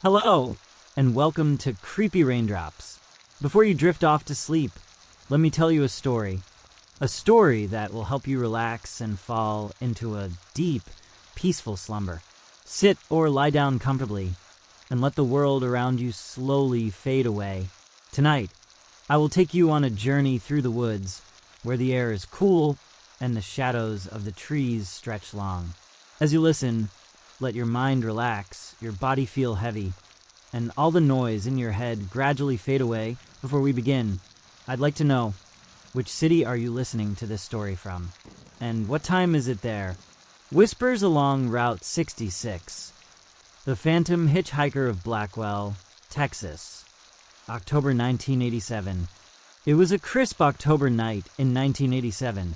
Hello, and welcome to Creepy Raindrops. Before you drift off to sleep, let me tell you a story. A story that will help you relax and fall into a deep, peaceful slumber. Sit or lie down comfortably, and let the world around you slowly fade away. Tonight, I will take you on a journey through the woods, where the air is cool and the shadows of the trees stretch long. As you listen, let your mind relax, your body feel heavy, and all the noise in your head gradually fade away. Before we begin, I'd like to know, which city are you listening to this story from? And what time is it there? Whispers along Route 66. The Phantom Hitchhiker of Blackwell, Texas. October 1987. It was a crisp October night in 1987,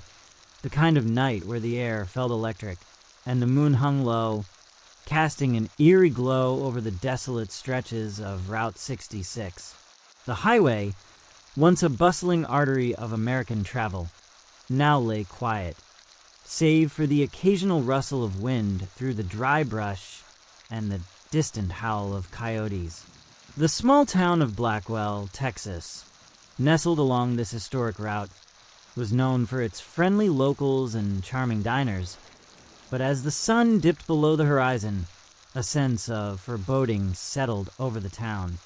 the kind of night where the air felt electric and the moon hung low, casting an eerie glow over the desolate stretches of Route 66. The highway, once a bustling artery of American travel, now lay quiet, save for the occasional rustle of wind through the dry brush and the distant howl of coyotes. The small town of Blackwell, Texas, nestled along this historic route, was known for its friendly locals and charming diners. But as the sun dipped below the horizon, a sense of foreboding settled over the town.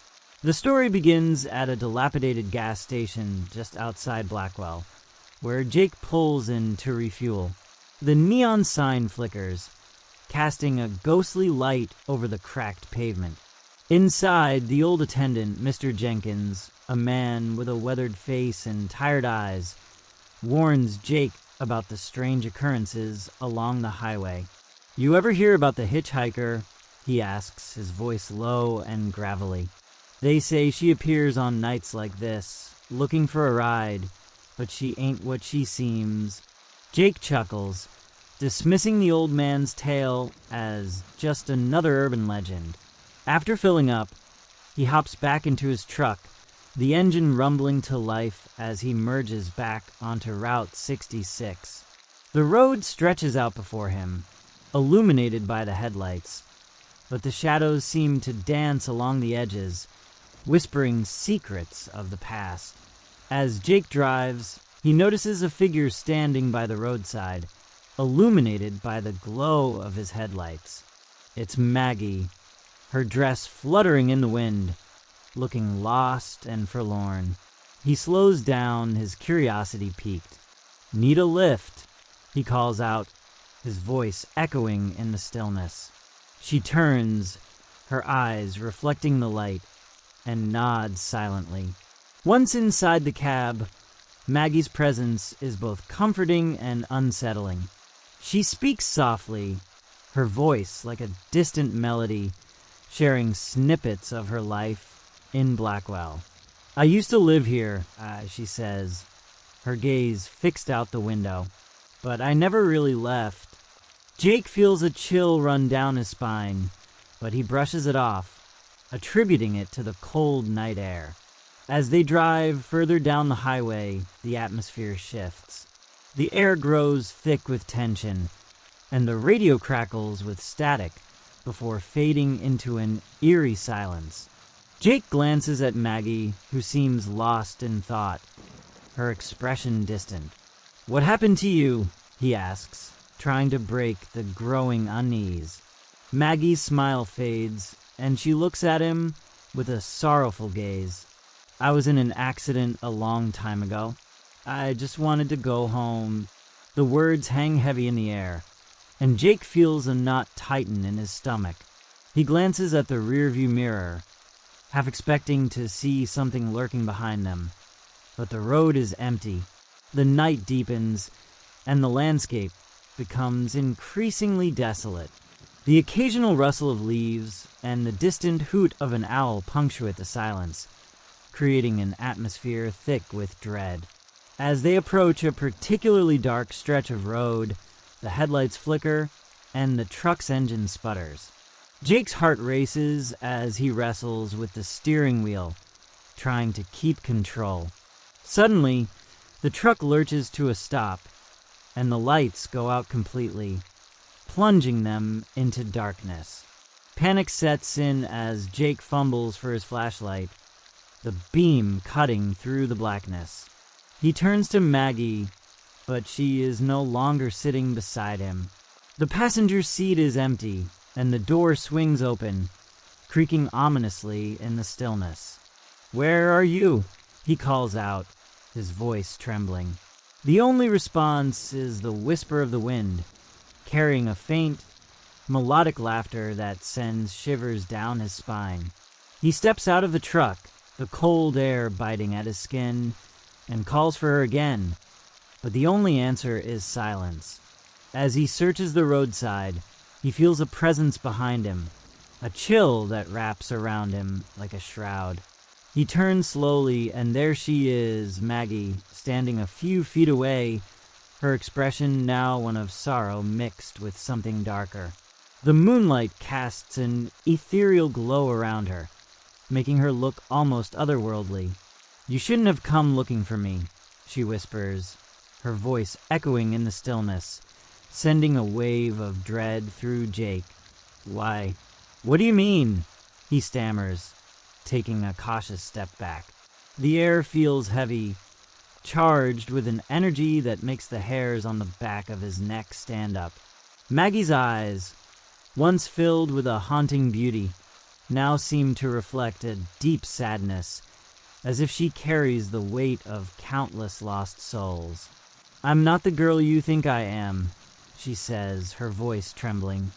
The story begins at a dilapidated gas station just outside Blackwell, where Jake pulls in to refuel. The neon sign flickers, casting a ghostly light over the cracked pavement. Inside, the old attendant, Mr. Jenkins, a man with a weathered face and tired eyes, warns Jake about the strange occurrences along the highway. "You ever hear about the hitchhiker?" he asks, his voice low and gravelly. "They say she appears on nights like this, looking for a ride, but she ain't what she seems." Jake chuckles, dismissing the old man's tale as just another urban legend. After filling up, he hops back into his truck, the engine rumbling to life as he merges back onto Route 66. The road stretches out before him, illuminated by the headlights, but the shadows seem to dance along the edges, whispering secrets of the past. As Jake drives, he notices a figure standing by the roadside, illuminated by the glow of his headlights. It's Maggie, her dress fluttering in the wind, looking lost and forlorn. He slows down, his curiosity piqued. "Need a lift?" he calls out, his voice echoing in the stillness. She turns, her eyes reflecting the light, and nods silently. Once inside the cab, Maggie's presence is both comforting and unsettling. She speaks softly, her voice like a distant melody, sharing snippets of her life in Blackwell. "I used to live here," she says, her gaze fixed out the window, "but I never really left." Jake feels a chill run down his spine, but he brushes it off, attributing it to the cold night air. As they drive further down the highway, the atmosphere shifts. The air grows thick with tension, and the radio crackles with static before fading into an eerie silence. Jake glances at Maggie, who seems lost in thought, her expression distant. "What happened to you?" he asks, trying to break the growing unease. Maggie's smile fades, and she looks at him with a sorrowful gaze. "I was in an accident a long time ago. I just wanted to go home." The words hang heavy in the air, and Jake feels a knot tighten in his stomach. He glances at the rearview mirror, half expecting to see something lurking behind them. But the road is empty. The night deepens, and the landscape becomes increasingly desolate. The occasional rustle of leaves and the distant hoot of an owl punctuate the silence, creating an atmosphere thick with dread. As they approach a particularly dark stretch of road, the headlights flicker and the truck's engine sputters. Jake's heart races as he wrestles with the steering wheel, trying to keep control. Suddenly, the truck lurches to a stop, and the lights go out completely, plunging them into darkness. Panic sets in as Jake fumbles for his flashlight, the beam cutting through the blackness. He turns to Maggie, but she is no longer sitting beside him. The passenger seat is empty, and the door swings open, creaking ominously in the stillness. "Where are you?" he calls out, his voice trembling. The only response is the whisper of the wind, carrying a faint, melodic laughter that sends shivers down his spine. He steps out of the truck, the cold air biting at his skin, and calls for her again, but the only answer is silence. As he searches the roadside, he feels a presence behind him, a chill that wraps around him like a shroud. He turns slowly, and there she is, Maggie, standing a few feet away, her expression now one of sorrow mixed with something darker. The moonlight casts an ethereal glow around her, making her look almost otherworldly. "You shouldn't have come looking for me," she whispers, her voice echoing in the stillness, sending a wave of dread through Jake. "Why? What do you mean?" he stammers, taking a cautious step back. The air feels heavy, charged with an energy that makes the hairs on the back of his neck stand up. Maggie's eyes, once filled with a haunting beauty, now seem to reflect a deep sadness, as if she carries the weight of countless lost souls. "I'm not the girl you think I am," she says, her voice trembling.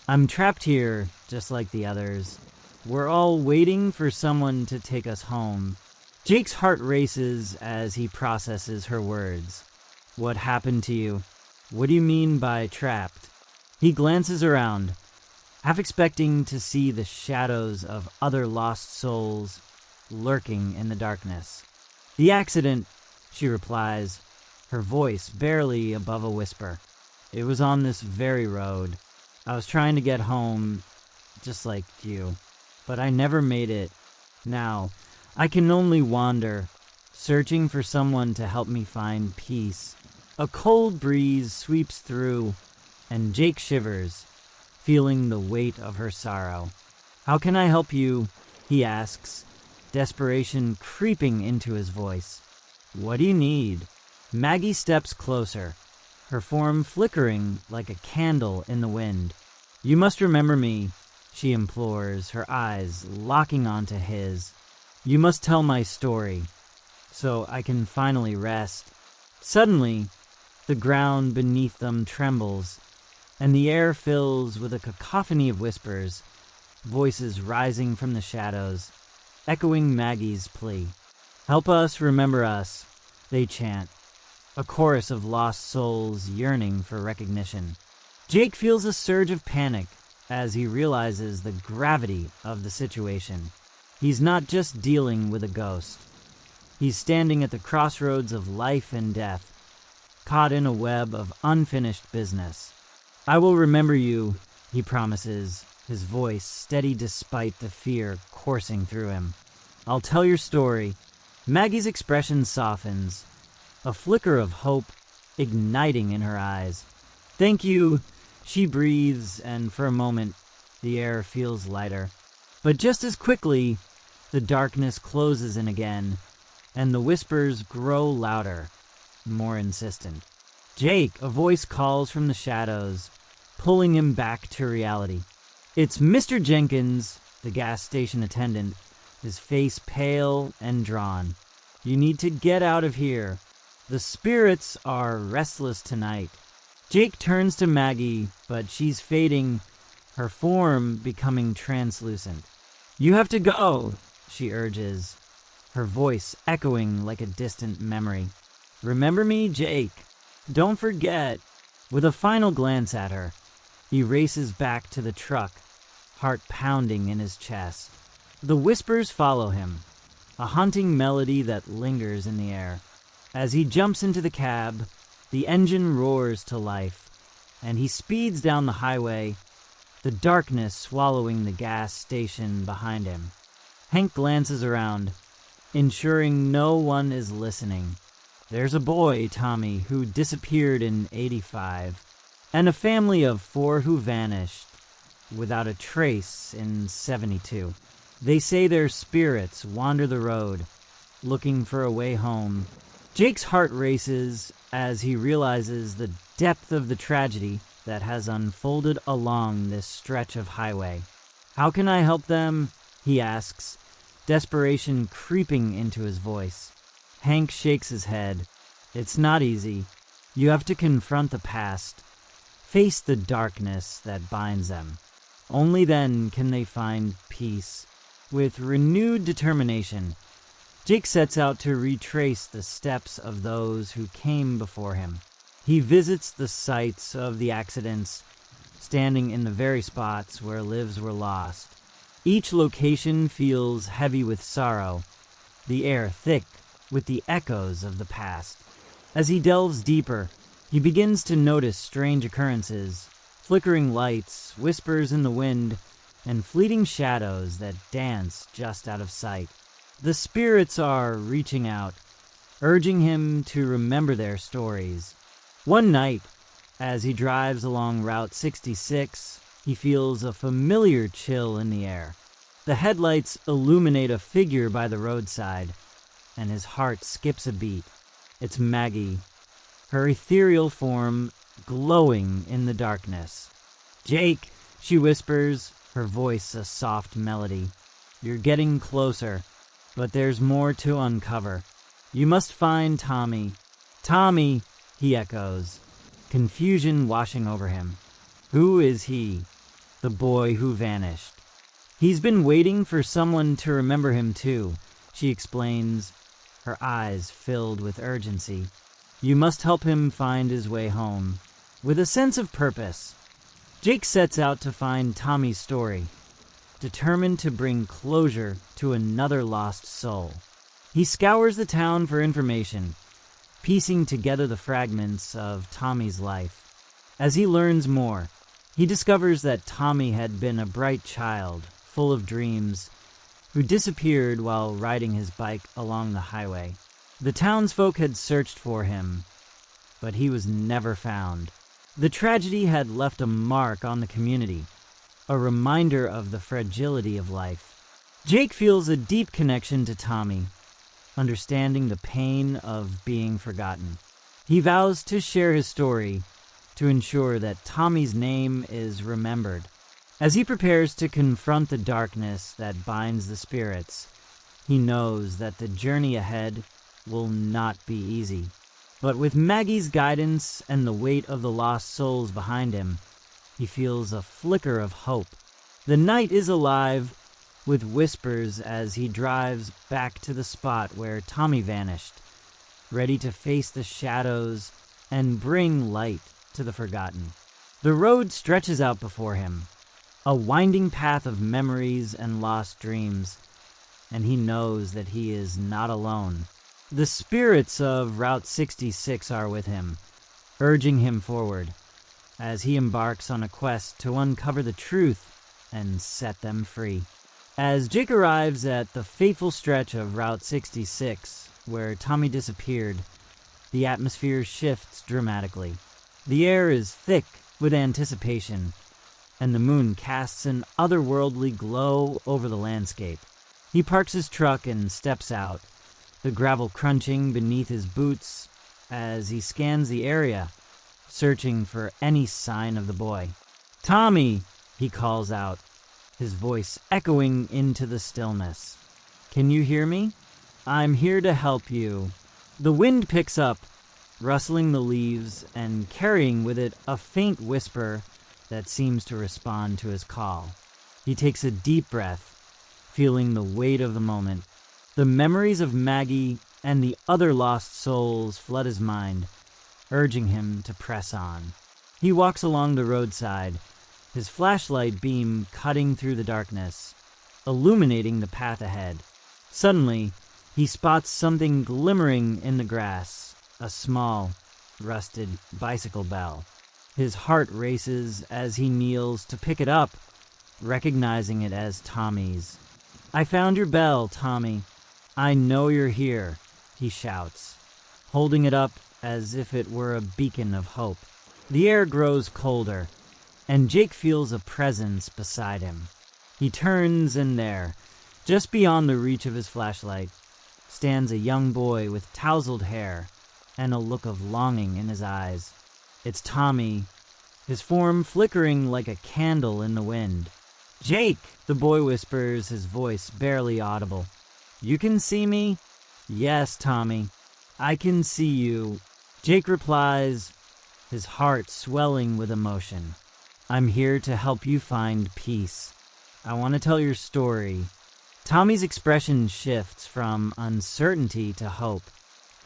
"I'm trapped here, just like the others. We're all waiting for someone to take us home." Jake's heart races as he processes her words. "What happened to you? What do you mean by trapped?" He glances around, half expecting to see the shadows of other lost souls lurking in the darkness. "The accident," she replies, her voice barely above a whisper. "It was on this very road. I was trying to get home, just like you. But I never made it. Now, I can only wander, searching for someone to help me find peace." A cold breeze sweeps through, and Jake shivers, feeling the weight of her sorrow. "How can I help you?" he asks, desperation creeping into his voice. "What do you need?" Maggie steps closer, her form flickering like a candle in the wind. "You must remember me," she implores, her eyes locking onto his. "You must tell my story, so I can finally rest." Suddenly, the ground beneath them trembles, and the air fills with a cacophony of whispers, voices rising from the shadows, echoing Maggie's plea. "Help us, remember us," they chant, a chorus of lost souls yearning for recognition. Jake feels a surge of panic as he realizes the gravity of the situation. He's not just dealing with a ghost. He's standing at the crossroads of life and death, caught in a web of unfinished business. "I will remember you," he promises, his voice steady despite the fear coursing through him. "I'll tell your story." Maggie's expression softens, a flicker of hope igniting in her eyes. "Thank you," she breathes, and for a moment, the air feels lighter. But just as quickly, the darkness closes in again, and the whispers grow louder, more insistent. "Jake," a voice calls from the shadows, pulling him back to reality. It's Mr. Jenkins, the gas station attendant, his face pale and drawn. "You need to get out of here. The spirits are restless tonight." Jake turns to Maggie, but she's fading, her form becoming translucent. "You have to go," she urges, her voice echoing like a distant memory. "Remember me, Jake. Don't forget." With a final glance at her, he races back to the truck, heart pounding in his chest. The whispers follow him, a haunting melody that lingers in the air. As he jumps into the cab, the engine roars to life, and he speeds down the highway, the darkness swallowing the gas station behind him. Hank glances around, ensuring no one is listening. There's a boy, Tommy, who disappeared in '85, and a family of 4 who vanished. without a trace in 72. They say their spirits wander the road, looking for a way home. Jake's heart races as he realizes the depth of the tragedy that has unfolded along this stretch of highway. "How can I help them?" he asks, desperation creeping into his voice. Hank shakes his head. "It's not easy. You have to confront the past, face the darkness that binds them. Only then can they find peace." With renewed determination, Jake sets out to retrace the steps of those who came before him. He visits the sites of the accidents, standing in the very spots where lives were lost. Each location feels heavy with sorrow, the air thick with the echoes of the past. As he delves deeper, he begins to notice strange occurrences, flickering lights, whispers in the wind, and fleeting shadows that dance just out of sight. The spirits are reaching out, urging him to remember their stories. One night, as he drives along Route 66, he feels a familiar chill in the air. The headlights illuminate a figure by the roadside, and his heart skips a beat. It's Maggie, her ethereal form glowing in the darkness. "Jake," she whispers, her voice a soft melody. "You're getting closer, but there's more to uncover. You must find Tommy." "Tommy," he echoes, confusion washing over him. Who is he? The boy who vanished. "He's been waiting for someone to remember him too," she explains, her eyes filled with urgency. "You must help him find his way home." With a sense of purpose, Jake sets out to find Tommy's story, determined to bring closure to another lost soul. He scours the town for information, piecing together the fragments of Tommy's life. As he learns more, he discovers that Tommy had been a bright child, full of dreams, who disappeared while riding his bike along the highway. The townsfolk had searched for him, but he was never found. The tragedy had left a mark on the community, a reminder of the fragility of life. Jake feels a deep connection to Tommy, understanding the pain of being forgotten. He vows to share his story to ensure that Tommy's name is remembered. As he prepares to confront the darkness that binds the spirits, he knows that the journey ahead will not be easy. But with Maggie's guidance and the weight of the lost souls behind him, he feels a flicker of hope. The night is alive with whispers as he drives back to the spot where Tommy vanished, ready to face the shadows and bring light to the forgotten. The road stretches out before him, a winding path of memories and lost dreams, and he knows that he is not alone. The spirits of Route 66 are with him, urging him forward, as he embarks on a quest to uncover the truth and set them free. As Jake arrives at the fateful stretch of Route 66, where Tommy disappeared, the atmosphere shifts dramatically. The air is thick with anticipation, and the moon casts an otherworldly glow over the landscape. He parks his truck and steps out, the gravel crunching beneath his boots as he scans the area, searching for any sign of the boy. "Tommy," he calls out, his voice echoing into the stillness. "Can you hear me? I'm here to help you." The wind picks up, rustling the leaves and carrying with it a faint whisper that seems to respond to his call. He takes a deep breath, feeling the weight of the moment. The memories of Maggie and the other lost souls flood his mind, urging him to press on. He walks along the roadside, his flashlight beam cutting through the darkness, illuminating the path ahead. Suddenly, he spots something glimmering in the grass, a small, rusted bicycle bell. His heart races as he kneels to pick it up, recognizing it as Tommy's. "I found your bell, Tommy. I know you're here," he shouts, holding it up as if it were a beacon of hope. The air grows colder, and Jake feels a presence beside him. He turns, and there, just beyond the reach of his flashlight, stands a young boy with tousled hair and a look of longing in his eyes. It's Tommy, his form flickering like a candle in the wind. "Jake," the boy whispers, his voice barely audible. "You can see me?" "Yes, Tommy, I can see you," Jake replies, his heart swelling with emotion. "I'm here to help you find peace. I want to tell your story." Tommy's expression shifts from uncertainty to hope.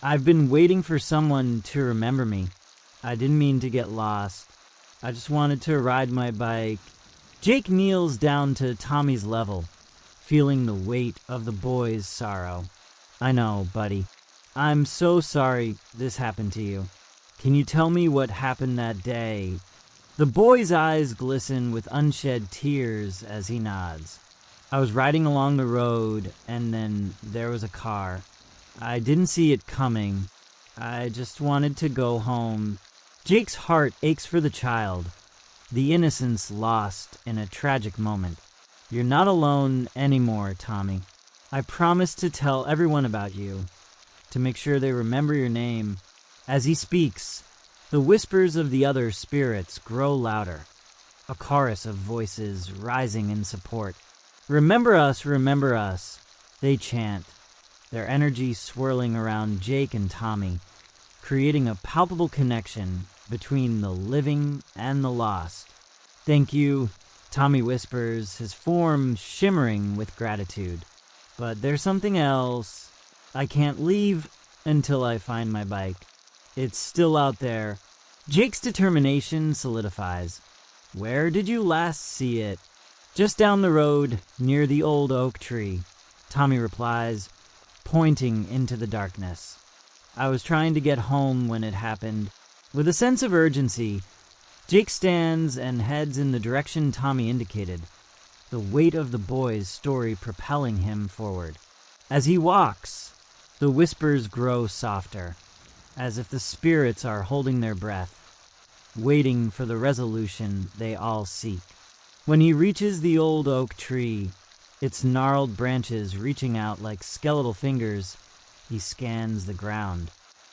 "I've been waiting for someone to remember me. I didn't mean to get lost. I just wanted to ride my bike." Jake kneels down to Tommy's level, feeling the weight of the boy's sorrow. "I know, buddy. I'm so sorry this happened to you. Can you tell me what happened that day?" The boy's eyes glisten with unshed tears as he nods. "I was riding along the road, and then there was a car. I didn't see it coming. I just wanted to go home." Jake's heart aches for the child, the innocence lost in a tragic moment. "You're not alone anymore, Tommy. I promise to tell everyone about you, to make sure they remember your name." As he speaks, the whispers of the other spirits grow louder, a chorus of voices rising in support. Remember us," they chant, their energy swirling around Jake and Tommy, creating a palpable connection between the living and the lost. "Thank you," Tommy whispers, his form shimmering with gratitude. "But there's something else. I can't leave until I find my bike. It's still out there." Jake's determination solidifies. "Where did you last see it?" "Just down the road, near the old oak tree," Tommy replies, pointing into the darkness. "I was trying to get home when it happened." With a sense of urgency, Jake stands and heads in the direction Tommy indicated, the weight of the boy's story propelling him forward. As he walks, the whispers grow softer, as if the spirits are holding their breath, waiting for the resolution they all seek. When he reaches the old oak tree, its gnarled branches reaching out like skeletal fingers, he scans the ground.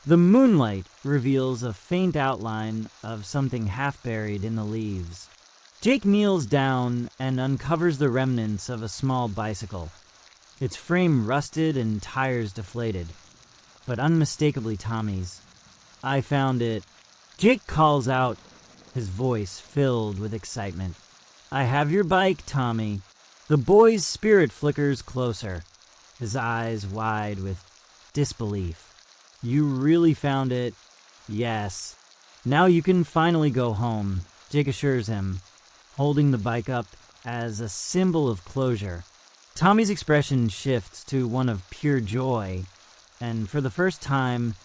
The moonlight reveals a faint outline of something half buried in the leaves. Jake kneels down and uncovers the remnants of a small bicycle, its frame rusted and tires deflated, but unmistakably Tommy's. "I found it," Jake calls out, his voice filled with excitement. "I have your bike, Tommy." The boy's spirit flickers closer, his eyes wide with disbelief. "You really found it?" "Yes. Now you can finally go home," Jake assures him, holding the bike up as a symbol of closure. Tommy's expression shifts to one of pure joy, and for the first time,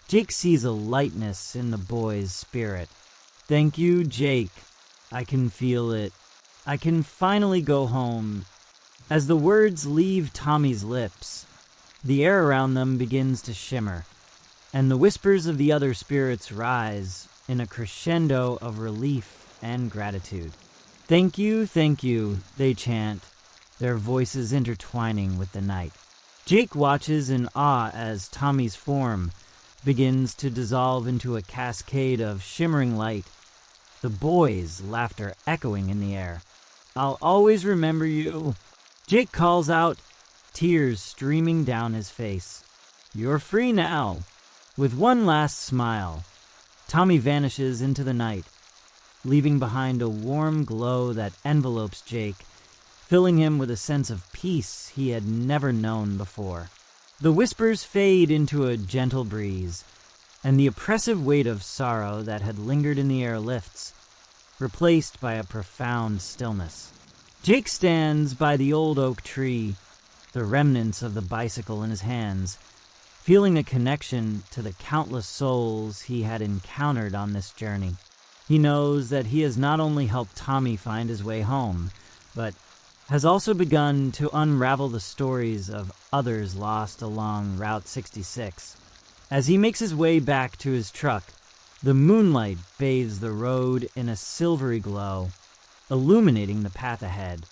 Jake sees a lightness in the boy's spirit. "Thank you, Jake. I can feel it. I can finally go home." As the words leave Tommy's lips, the air around them begins to shimmer, and the whispers of the other spirits rise in a crescendo of relief and gratitude. Thank you," they chant, their voices intertwining with the night. Jake watches in awe as Tommy's form begins to dissolve into a cascade of shimmering light, the boys' laughter echoing in the air. "I'll always remember you," Jake calls out, tears streaming down his face. "You're free now." With one last smile, Tommy vanishes into the night, leaving behind a warm glow that envelopes Jake, filling him with a sense of peace he had never known before. The whispers fade into a gentle breeze, and the oppressive weight of sorrow that had lingered in the air lifts, replaced by a profound stillness. Jake stands by the old oak tree, the remnants of the bicycle in his hands, feeling a connection to the countless souls he had encountered on this journey. He knows that he has not only helped Tommy find his way home, but has also begun to unravel the stories of others lost along Route 66. As he makes his way back to his truck, The moonlight bathes the road in a silvery glow, illuminating the path ahead.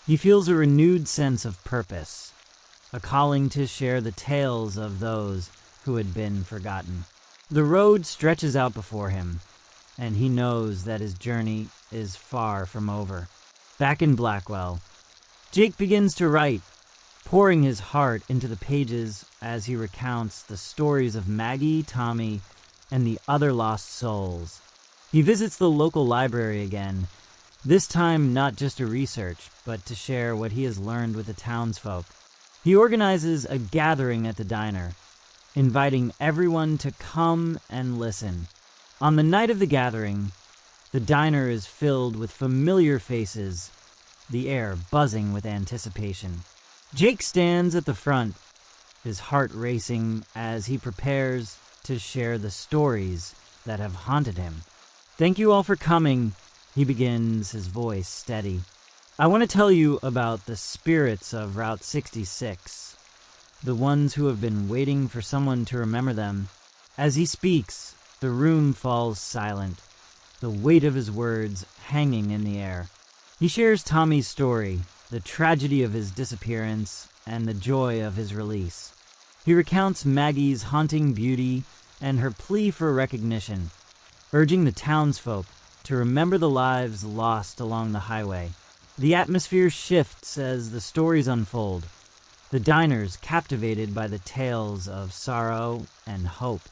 He feels a renewed sense of purpose, a calling to share the tales of those who had been forgotten. The road stretches out before him, and he knows that his journey is far from over. Back in Blackwell, Jake begins to write, pouring his heart into the pages as he recounts the stories of Maggie, Tommy, and the other lost souls. He visits the local library again, this time not just to research, but to share what he has learned with the townsfolk. He organizes a gathering at the diner, inviting everyone to come and listen. On the night of the gathering, the diner is filled with familiar faces, the air buzzing with anticipation. Jake stands at the front, his heart racing as he prepares to share the stories that have haunted him. "Thank you all for coming," he begins, his voice steady. "I want to tell you about the spirits of Route 66, the ones who have been waiting for someone to remember them." As he speaks, the room falls silent, the weight of his words hanging in the air. He shares Tommy's story, the tragedy of his disappearance, and the joy of his release. He recounts Maggie's haunting beauty and her plea for recognition, urging the townsfolk to remember the lives lost along the highway. The atmosphere shifts as the stories unfold, the diners captivated by the tales of sorrow and hope.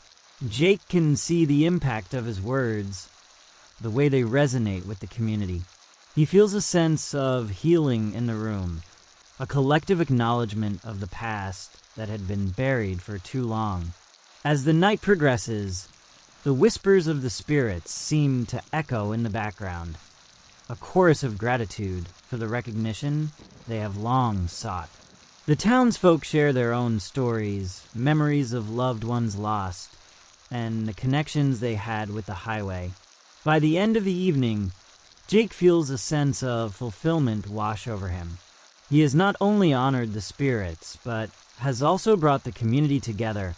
Jake can see the impact of his words, the way they resonate with the community. He feels a sense of healing in the room, a collective acknowledgement of the past that had been buried for too long. As the night progresses, the whispers of the spirits seem to echo in the background, a chorus of gratitude for the recognition they have long sought. The townsfolk share their own stories, memories of loved ones lost, and the connections they had with the highway. By the end of the evening, Jake feels a sense of fulfillment wash over him. He has not only honored the spirits, but has also brought the community together,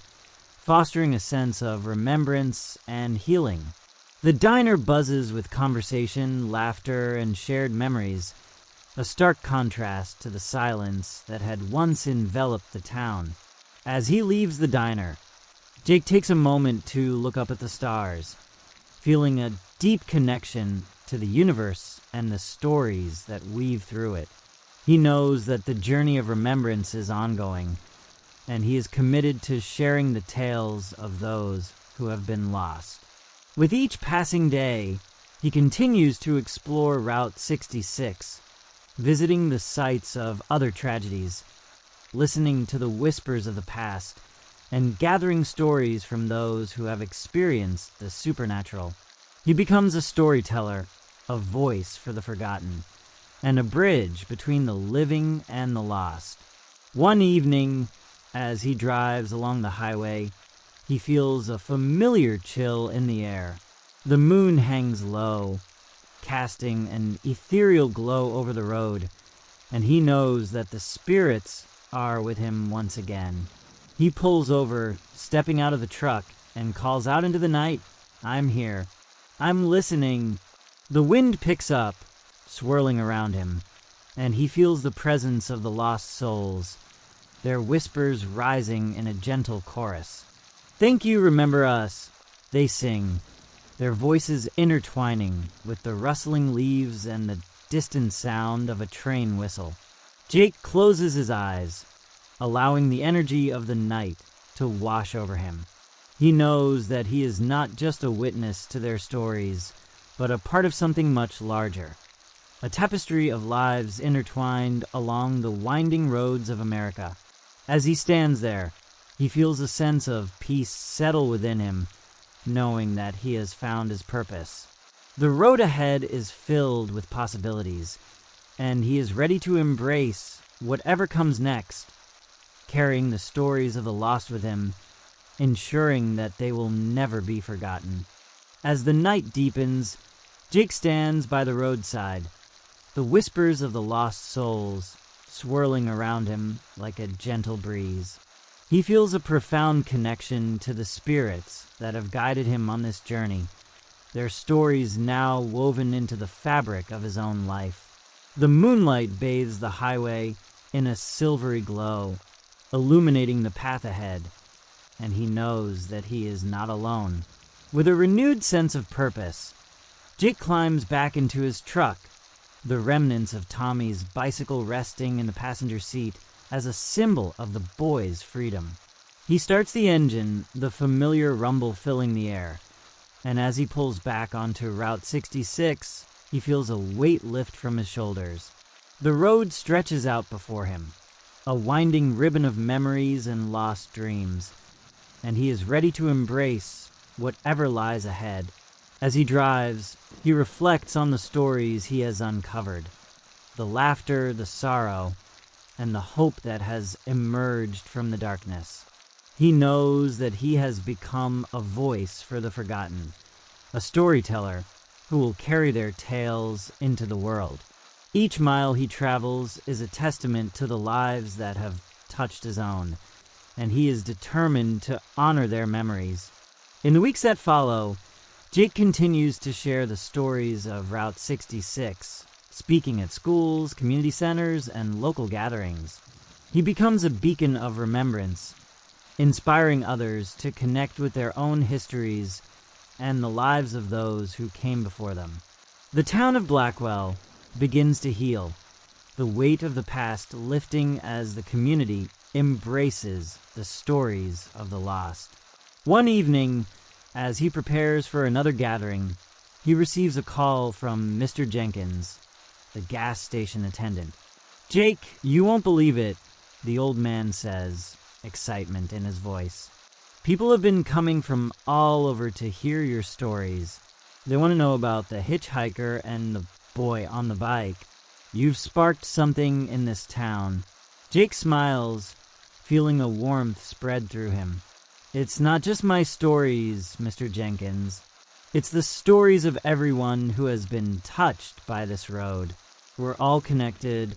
fostering a sense of remembrance and healing. The diner buzzes with conversation, laughter, and shared memories, a stark contrast to the silence that had once enveloped the town. As he leaves the diner, Jake takes a moment to look up at the stars, feeling a deep connection to the universe and the stories that weave through it. He knows that the journey of remembrance is ongoing, and he is committed to sharing the tales of those who have been lost. With each passing day, he continues to explore Route 66, visiting the sites of other tragedies, listening to the whispers of the past, and gathering stories from those who have experienced the supernatural. He becomes a storyteller, a voice for the forgotten, and a bridge between the living and the lost. One evening, as he drives along the highway, he feels a familiar chill in the air. The moon hangs low, casting an ethereal glow over the road, and he knows that the spirits are with him once again. He pulls over, stepping out of the truck, and calls out into the night, "I'm here. I'm listening." The wind picks up, swirling around him, and he feels the presence of the lost souls, their whispers rising in a gentle chorus. "Thank you, remember us," they sing, their voices intertwining with the rustling leaves and the distant sound of a train whistle. Jake closes his eyes, allowing the energy of the night to wash over him. He knows that he is not just a witness to their stories, but a part of something much larger, a tapestry of lives intertwined along the winding roads of America. As he stands there, he feels a sense of peace settle within him, knowing that he has found his purpose. The road ahead is filled with possibilities, and he is ready to embrace whatever comes next, carrying the stories of the lost with him, ensuring that they will never be forgotten. As the night deepens, Jake stands by the roadside, the whispers of the lost souls swirling around him like a gentle breeze. He feels a profound connection to the spirits that have guided him on this journey, their stories now woven into the fabric of his own life. The moonlight bathes the highway in a silvery glow, illuminating the path ahead, and he knows that he is not alone. With a renewed sense of purpose, Jake climbs back into his truck, the remnants of Tommy's bicycle resting in the passenger seat as a symbol of the boy's freedom. He starts the engine, the familiar rumble filling the air, and as he pulls back onto Route 66, he feels a weight lift from his shoulders. The road stretches out before him, a winding ribbon of memories and lost dreams, and he is ready to embrace whatever lies ahead. As he drives, he reflects on the stories he has uncovered, the laughter, the sorrow, and the hope that has emerged from the darkness. He knows that he has become a voice for the forgotten, a storyteller who will carry their tales into the world. Each mile he travels is a testament to the lives that have touched his own, and he is determined to honor their memories. In the weeks that follow, Jake continues to share the stories of Route 66, speaking at schools, community centers, and local gatherings. He becomes a beacon of remembrance, inspiring others to connect with their own histories and the lives of those who came before them. The town of Blackwell begins to heal, the weight of the past lifting as the community embraces the stories of the lost. One evening, as he prepares for another gathering, he receives a call from Mr. Jenkins, the gas station attendant. "Jake, you won't believe it," the old man says, excitement in his voice. "People have been coming from all over to hear your stories. They want to know about the hitchhiker and the boy on the bike. You've sparked something in this town." Jake smiles, feeling a warmth spread through him. "It's not just my stories, Mr. Jenkins. It's the stories of everyone who has been touched by this road. We're all connected."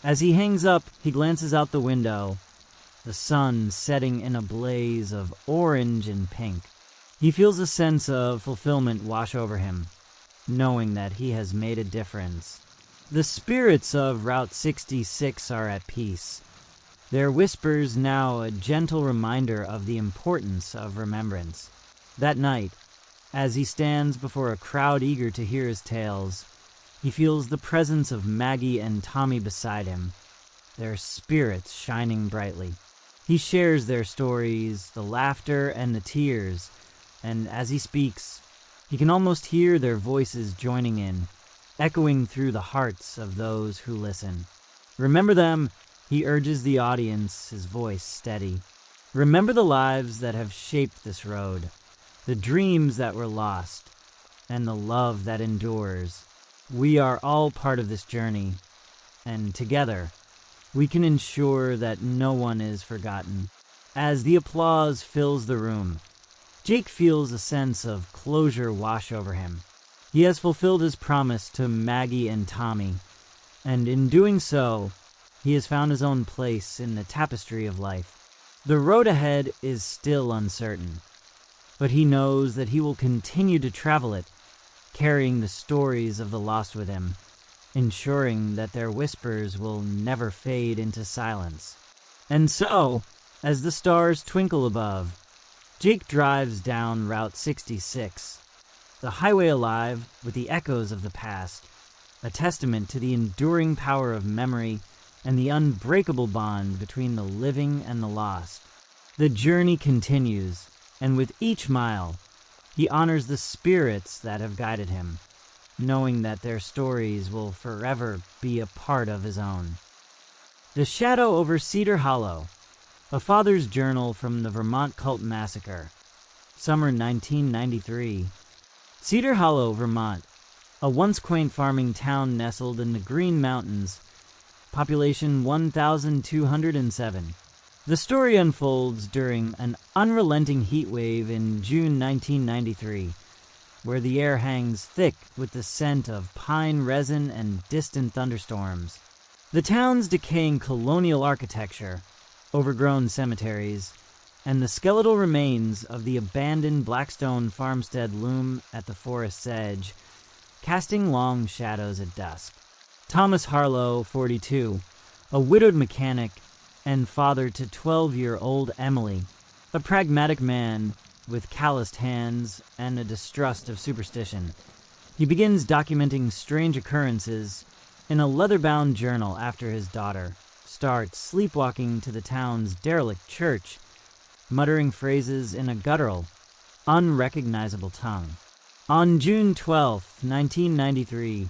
As he hangs up, he glances out the window, the sun setting in a blaze of orange and pink. He feels a sense of fulfillment wash over him, knowing that he has made a difference. The spirits of Route 66 are at peace, their whispers now a gentle reminder of the importance of remembrance. That night, as he stands before a crowd eager to hear his tales, he feels the presence of Maggie and Tommy beside him, their spirits shining brightly. He shares their stories, the laughter and the tears, and as he speaks, he can almost hear their voices joining in, echoing through the hearts of those who listen. "Remember them," he urges the audience, his voice steady. "Remember the lives that have shaped this road, the dreams that were lost, and the love that endures. We are all part of this journey, and together, we can ensure that no one is forgotten." As the applause fills the room, Jake feels a sense of closure wash over him. He has fulfilled his promise to Maggie and Tommy, and in doing so, he has found his own place in the tapestry of life. The road ahead is still uncertain, but he knows that he will continue to travel it, carrying the stories of the lost with him, ensuring that their whispers will never fade into silence. And so, as the stars twinkle above, Jake drives down Route 66, the highway alive with the echoes of the past, a testament to the enduring power of memory and the unbreakable bond between the living and the lost. The journey continues, and with each mile, he honors the spirits that have guided him, knowing that their stories will forever be a part of his own. The Shadow over Cedar Hollow, a father's journal from the Vermont Cult Massacre, summer 1993. Cedar Hollow, Vermont, a once quaint farming town nestled in the Green Mountains, population 1,207. The story unfolds during an unrelenting heat wave in June 1993, where the air hangs thick with the scent of pine resin and distant thunderstorms. The town's decaying colonial architecture, overgrown cemeteries, and the skeletal remains of the abandoned Blackstone farmstead loom at the forest's edge, casting long shadows at dusk. Thomas Harlow, 42, a widowed mechanic and father to 12-year-old Emily, a pragmatic man with calloused hands and a distrust of superstition. He begins documenting strange occurrences in a leather-bound journal after his daughter starts sleepwalking to the town's derelict church, muttering phrases in a guttural, unrecognizable tongue. On June 12, 1993,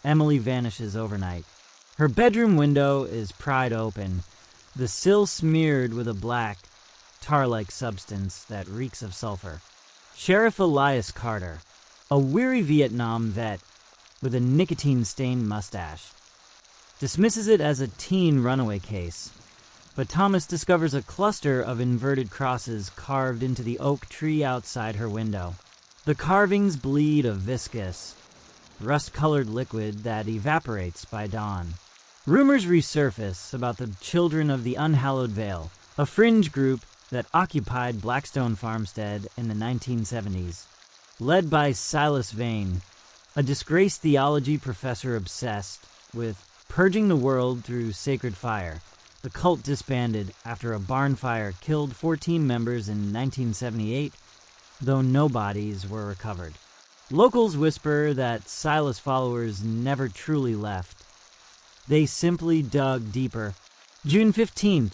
Emily vanishes overnight. Her bedroom window is pried open, the sill smeared with a black, tar-like substance that reeks of sulfur. Sheriff Elias Carter, a weary Vietnam vet with a nicotine-stained mustache, dismisses it as a teen runaway case, but Thomas discovers a cluster of inverted crosses carved into the oak tree outside her window. The carvings bleed a viscous, rust-colored liquid that evaporates by dawn. Rumors resurface about the Children of the Unhallowed Vale, a fringe group that occupied Blackstone Farmstead in the 1970s. Led by Silas Vane, a disgraced theology professor obsessed with purging the world through sacred fire, the cult disbanded after a barn fire killed 14 members in 1978, though no bodies were recovered. Locals whisper that Silas followers never truly left. They simply dug deeper. June 15th,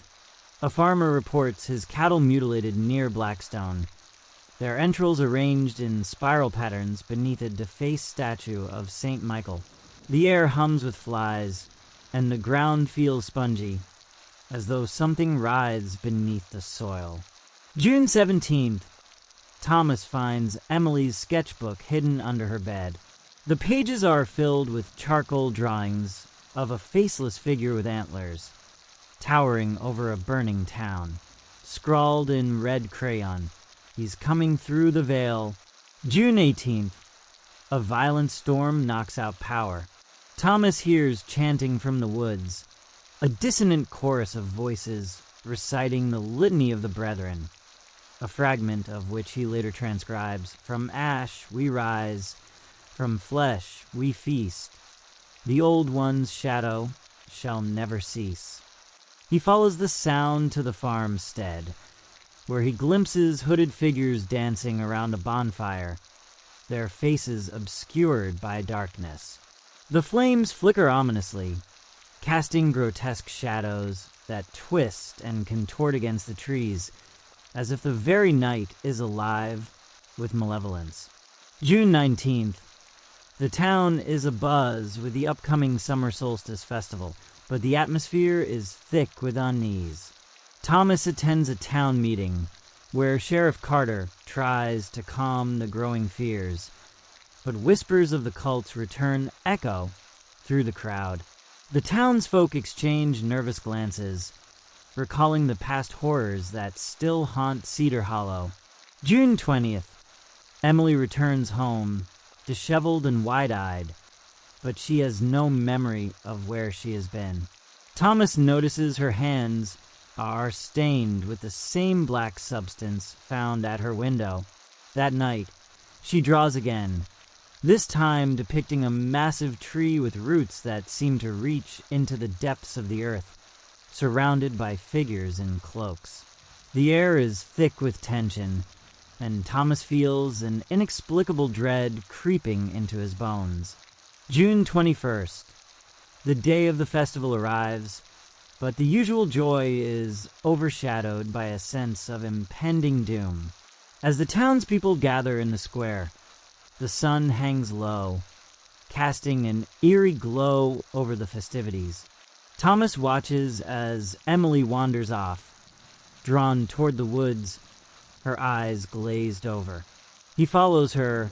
a farmer reports his cattle mutilated near Blackstone, their entrails arranged in spiral patterns beneath a defaced statue of St. Michael. The air hums with flies, and the ground feels spongy, as though something writhes beneath the soil. June 17th, Thomas finds Emily's sketchbook hidden under her bed. The pages are filled with charcoal drawings of a faceless figure with antlers, towering over a burning town. Scrawled in red crayon, he's coming through the veil. June 18th, a violent storm knocks out power. Thomas hears chanting from the woods, a dissonant chorus of voices reciting the Litany of the Brethren, a fragment of which he later transcribes, "From ash we rise, from flesh we feast. The old one's shadow shall never cease." He follows the sound to the farmstead, where he glimpses hooded figures dancing around a bonfire, their faces obscured by darkness. The flames flicker ominously, casting grotesque shadows that twist and contort against the trees, as if the very night is alive with malevolence. June 19th. The town is abuzz with the upcoming summer solstice festival, but the atmosphere is thick with unease. Thomas attends a town meeting where Sheriff Carter tries to calm the growing fears, but whispers of the cult's return echo through the crowd. The townsfolk exchange nervous glances, recalling the past horrors that still haunt Cedar Hollow. June 20th. Emily returns home, disheveled and wide-eyed, but she has no memory of where she has been. Thomas notices her hands are stained with the same black substance found at her window. That night, she draws again, this time depicting a massive tree with roots that seem to reach into the depths of the earth, surrounded by figures in cloaks. The air is thick with tension, and Thomas feels an inexplicable dread creeping into his bones. June 21st. The day of the festival arrives, but the usual joy is overshadowed by a sense of impending doom. As the townspeople gather in the square, the sun hangs low, casting an eerie glow over the festivities. Thomas watches as Emily wanders off, drawn toward the woods, her eyes glazed over. He follows her,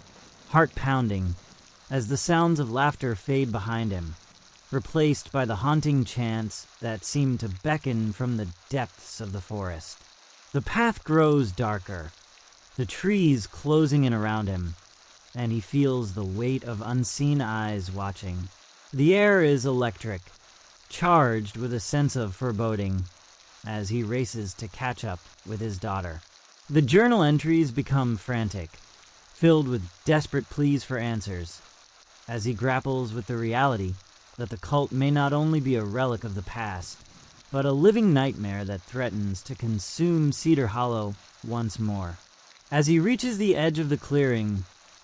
heart pounding, as the sounds of laughter fade behind him, replaced by the haunting chants that seem to beckon from the depths of the forest. The path grows darker, the trees closing in around him, and he feels the weight of unseen eyes watching. The air is electric, charged with a sense of foreboding, as he races to catch up with his daughter. The journal entries become frantic, filled with desperate pleas for answers, as he grapples with the reality that the cult may not only be a relic of the past, but a living nightmare that threatens to consume Cedar Hollow once more. As he reaches the edge of the clearing,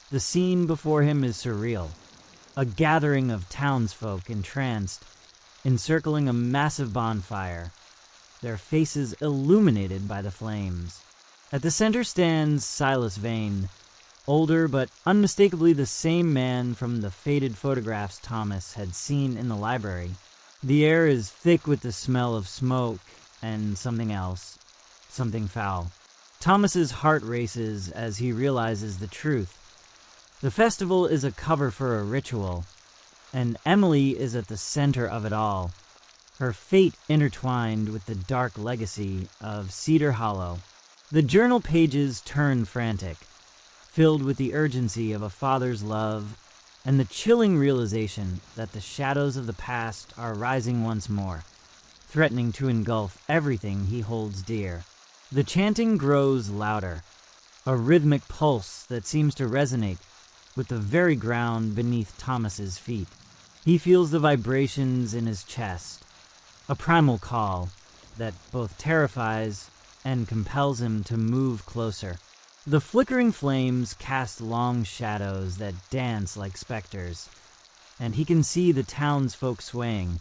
the scene before him is surreal. A gathering of townsfolk entranced, encircling a massive bonfire, their faces illuminated by the flames. At the center stands Silas Vane, older but unmistakably the same man from the faded photographs Thomas had seen in the library. The air is thick with the smell of smoke and something else, something foul. Thomas's heart races as he realizes the truth. The festival is a cover for a ritual, and Emily is at the center of it all, her fate intertwined with the dark legacy of Cedar Hollow. The journal pages turn frantic, filled with the urgency of a father's love and the chilling realization that the shadows of the past are rising once more, threatening to engulf everything he holds dear. The chanting grows louder, a rhythmic pulse that seems to resonate with the very ground beneath Thomas's feet. He feels the vibrations in his chest, a primal call that both terrifies and compels him to move closer. The flickering flames cast long shadows that dance like specters, and he can see the townsfolk swaying,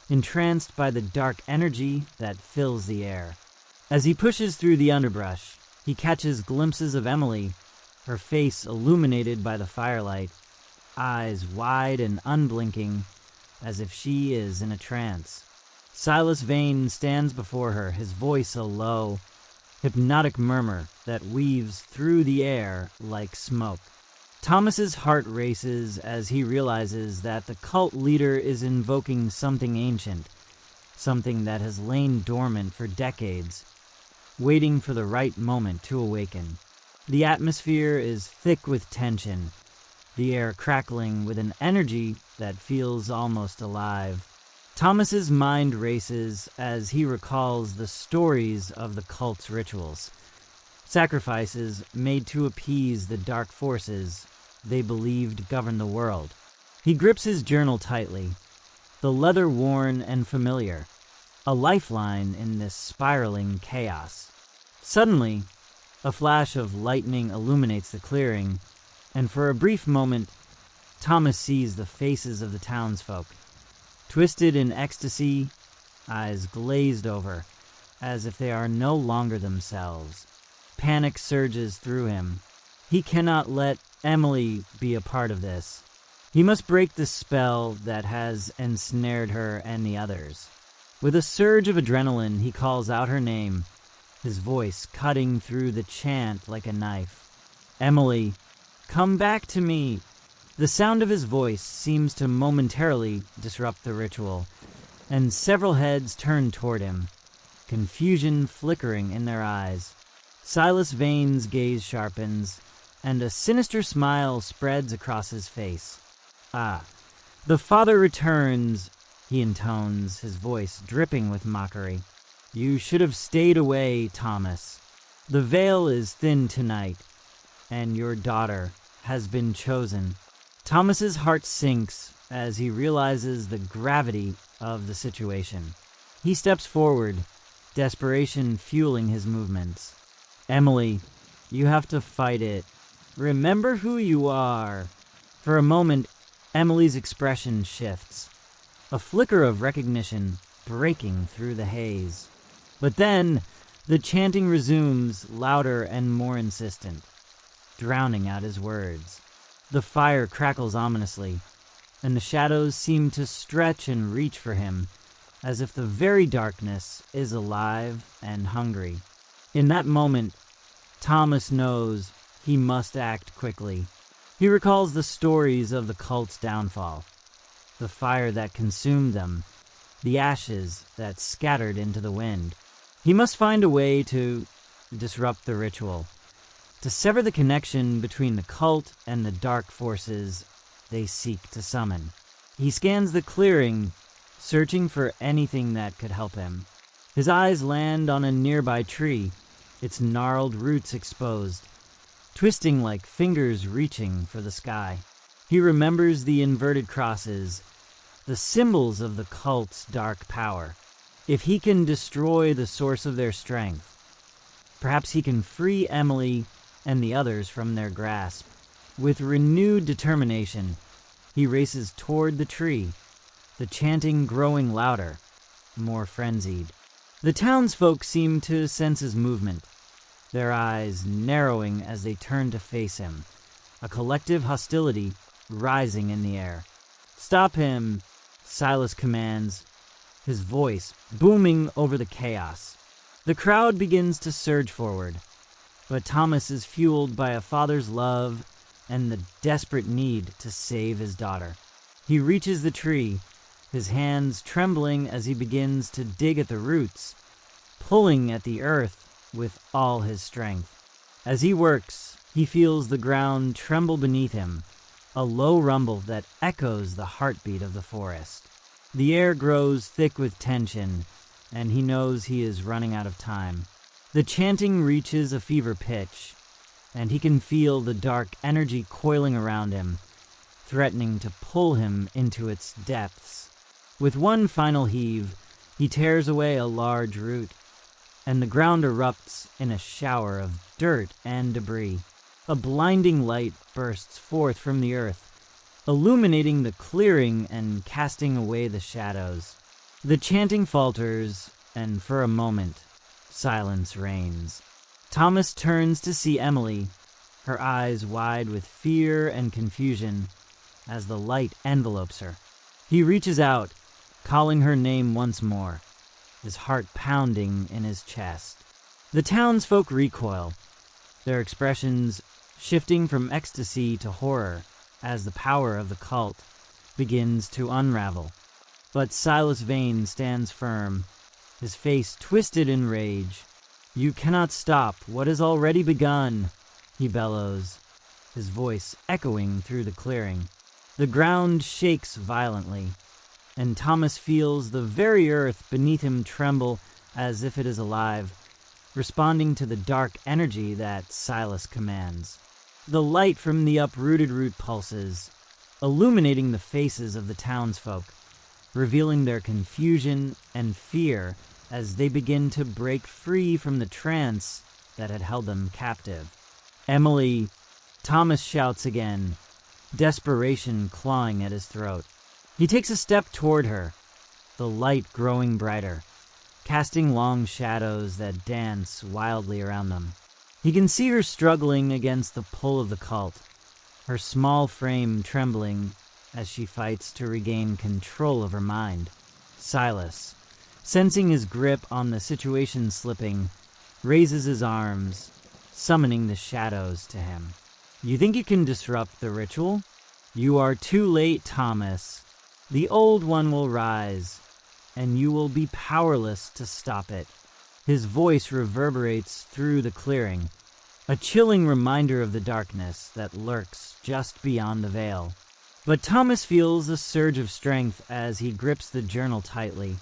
entranced by the dark energy that fills the air. As he pushes through the underbrush, he catches glimpses of Emily, her face illuminated by the firelight, eyes wide and unblinking, as if she is in a trance. Silas Vane stands before her, his voice a low, hypnotic murmur that weaves through the air like smoke. Thomas's heart races as he realizes that the cult leader is invoking something ancient, something that has lain dormant for decades, waiting for the right moment to awaken. The atmosphere is thick with tension, the air crackling with an energy that feels almost alive. Thomas's mind races as he recalls the stories of the cult's rituals, sacrifices made to appease the dark forces they believed governed the world. He grips his journal tightly, the leather worn and familiar, a lifeline in this spiraling chaos. Suddenly, a flash of lightning illuminates the clearing, and for a brief moment, Thomas sees the faces of the townsfolk, twisted in ecstasy, eyes glazed over, as if they are no longer themselves. Panic surges through him. He cannot let Emily be a part of this. He must break the spell that has ensnared her and the others. With a surge of adrenaline, he calls out her name, his voice cutting through the chant like a knife. Emily, come back to me. The sound of his voice seems to momentarily disrupt the ritual, and several heads turn toward him, confusion flickering in their eyes. Silas Vane's gaze sharpens, and a sinister smile spreads across his face. Ah, the father returns, he intones, his voice dripping with mockery. You should have stayed away, Thomas. The veil is thin tonight, and your daughter has been chosen. Thomas's heart sinks as he realizes the gravity of the situation. He steps forward, desperation fueling his movements. Emily, you have to fight it. Remember who you are. For a moment, Emily's expression shifts, a flicker of recognition breaking through the haze. But then, the chanting resumes, louder and more insistent, drowning out his words. The fire crackles ominously, and the shadows seem to stretch and reach for him, as if the very darkness is alive and hungry. In that moment, Thomas knows he must act quickly. He recalls the stories of the cult's downfall, the fire that consumed them, the ashes that scattered into the wind. He must find a way to disrupt the ritual, to sever the connection between the cult and the dark forces they seek to summon. He scans the clearing, searching for anything that could help him. His eyes land on a nearby tree, its gnarled roots exposed, twisting like fingers reaching for the sky. He remembers the inverted crosses, the symbols of the cult's dark power. If he can destroy the source of their strength, perhaps he can free Emily and the others from their grasp. With renewed determination, he races toward the tree, the chanting growing louder, more frenzied. The townsfolk seem to sense his movement, their eyes narrowing as they turn to face him, a collective hostility rising in the air. "Stop him," Silas commands, his voice booming over the chaos. The crowd begins to surge forward, but Thomas is fueled by a father's love and the desperate need to save his daughter. He reaches the tree, his hands trembling as he begins to dig at the roots, pulling at the earth with all his strength. As he works, he feels the ground tremble beneath him, a low rumble that echoes the heartbeat of the forest. The air grows thick with tension, and he knows he is running out of time. The chanting reaches a fever pitch, and he can feel the dark energy coiling around him, threatening to pull him into its depths. With one final heave, he tears away a large root, and the ground erupts in a shower of dirt and debris. A blinding light bursts forth from the earth, illuminating the clearing and casting away the shadows. The chanting falters, and for a moment, silence reigns. Thomas turns to see Emily, her eyes wide with fear and confusion as the light envelopes her. He reaches out, calling her name once more, his heart pounding in his chest. The townsfolk recoil, their expressions shifting from ecstasy to horror as the power of the cult begins to unravel. But Silas Vane stands firm, his face twisted in rage. "You cannot stop what has already begun," he bellows, his voice echoing through the clearing. The ground shakes violently, and Thomas feels the very earth beneath him tremble as if it is alive, responding to the dark energy that Silas commands. The light from the uprooted root pulses, illuminating the faces of the townsfolk, revealing their confusion and fear as they begin to break free from the trance that had held them captive. "Emily," Thomas shouts again, desperation clawing at his throat. He takes a step toward her, the light growing brighter, casting long shadows that dance wildly around them. He can see her struggling against the pull of the cult, her small frame trembling as she fights to regain control of her mind. Silas, sensing his grip on the situation slipping, raises his arms, summoning the shadows to him. "You think you can disrupt the ritual? You are too late, Thomas. The old one will rise, and you will be powerless to stop it." His voice reverberates through the clearing, a chilling reminder of the darkness that lurks just beyond the veil. But Thomas feels a surge of strength as he grips the journal tightly,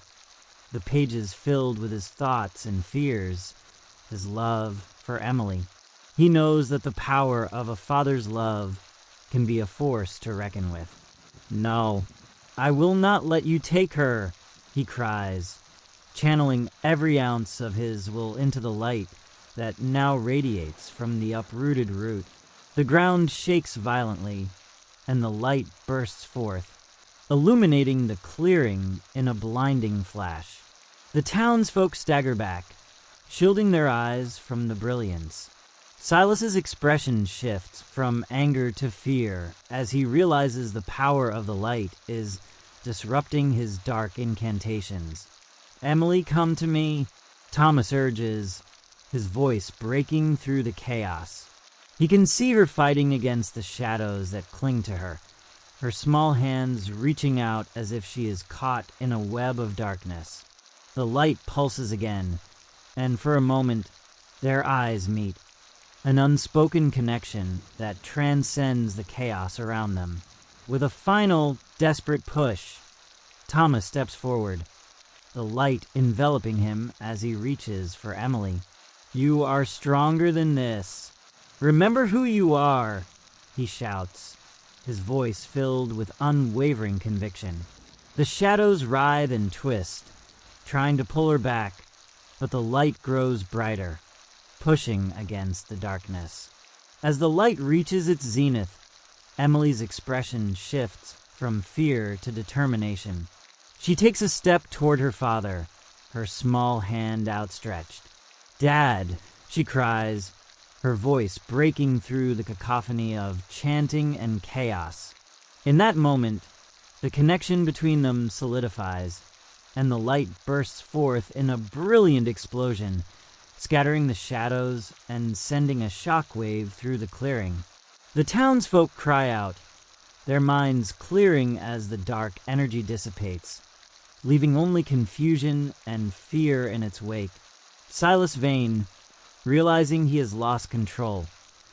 the pages filled with his thoughts and fears, his love for Emily. He knows that the power of a father's love can be a force to reckon with. "No, I will not let you take her," he cries, channeling every ounce of his will into the light that now radiates from the uprooted root. The ground shakes violently, and the light bursts forth, illuminating the clearing in a blinding flash. The townsfolk stagger back, shielding their eyes from the brilliance. Silas's expression shifts from anger to fear as he realizes the power of the light is disrupting his dark incantations. "Emily, come to me," Thomas urges, his voice breaking through the chaos. He can see her fighting against the shadows that cling to her, her small hands reaching out as if she is caught in a web of darkness. The light pulses again, and for a moment, their eyes meet, an unspoken connection that transcends the chaos around them. With a final, desperate push, Thomas steps forward, the light enveloping him as he reaches for Emily. "You are stronger than this. Remember who you are," he shouts, his voice filled with unwavering conviction. The shadows writhe and twist, trying to pull her back, but the light grows brighter, pushing against the darkness. As the light reaches its zenith, Emily's expression shifts from fear to determination. She takes a step toward her father, her small hand outstretched. "Dad," she cries, her voice breaking through the cacophony of chanting and chaos. In that moment, the connection between them solidifies, and the light bursts forth in a brilliant explosion, scattering the shadows and sending a shockwave through the clearing. The townsfolk cry out, their minds clearing as the dark energy dissipates, leaving only confusion and fear in its wake. Silas Vane, realizing he has lost control,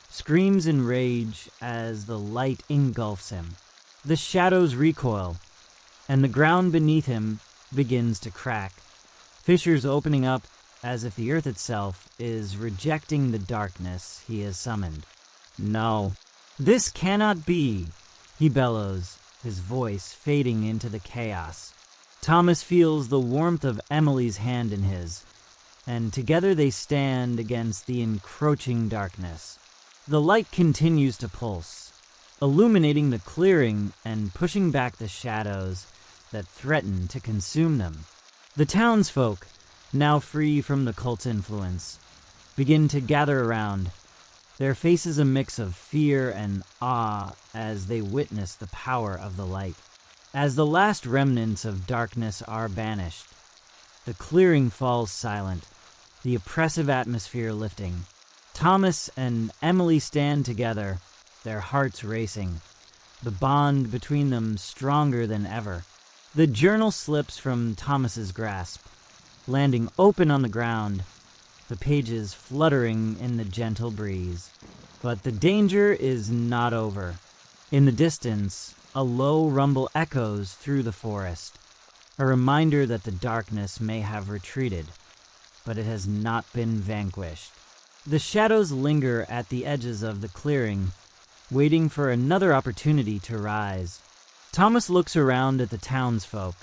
screams in rage as the light engulfs him. The shadows recoil, and the ground beneath him begins to crack, fissures opening up as if the earth itself is rejecting the darkness he has summoned. "No, this cannot be," he bellows, his voice fading into the chaos. Thomas feels the warmth of Emily's hand in his, and together they stand against the encroaching darkness. The light continues to pulse, illuminating the clearing and pushing back the shadows that threaten to consume them. The townsfolk, now free from the cult's influence, begin to gather around, their faces a mix of fear and awe as they witness the power of the light. As the last remnants of darkness are banished, the clearing falls silent, the oppressive atmosphere lifting. Thomas and Emily stand together, their hearts racing, the bond between them stronger than ever. The journal slips from Thomas's grasp, landing open on the ground, the pages fluttering in the gentle breeze. But the danger is not over. In the distance, a low rumble echoes through the forest, a reminder that the darkness may have retreated, but it has not been vanquished. The shadows linger at the edges of the clearing, waiting for another opportunity to rise. Thomas looks around at the townsfolk,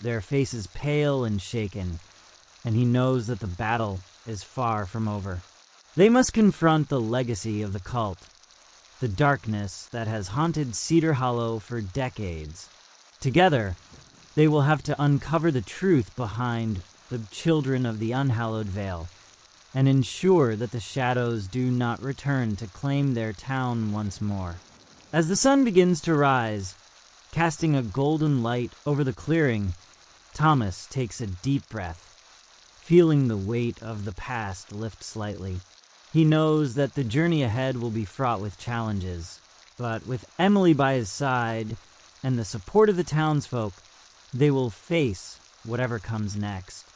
their faces pale and shaken, and he knows that the battle is far from over. They must confront the legacy of the cult, the darkness that has haunted Cedar Hollow for decades. Together, they will have to uncover the truth behind the children of the unhallowed Vale, and ensure that the shadows do not return to claim their town once more. As the sun begins to rise, casting a golden light over the clearing, Thomas takes a deep breath, feeling the weight of the past lift slightly. He knows that the journey ahead will be fraught with challenges, but with Emily by his side and the support of the townsfolk, they will face whatever comes next.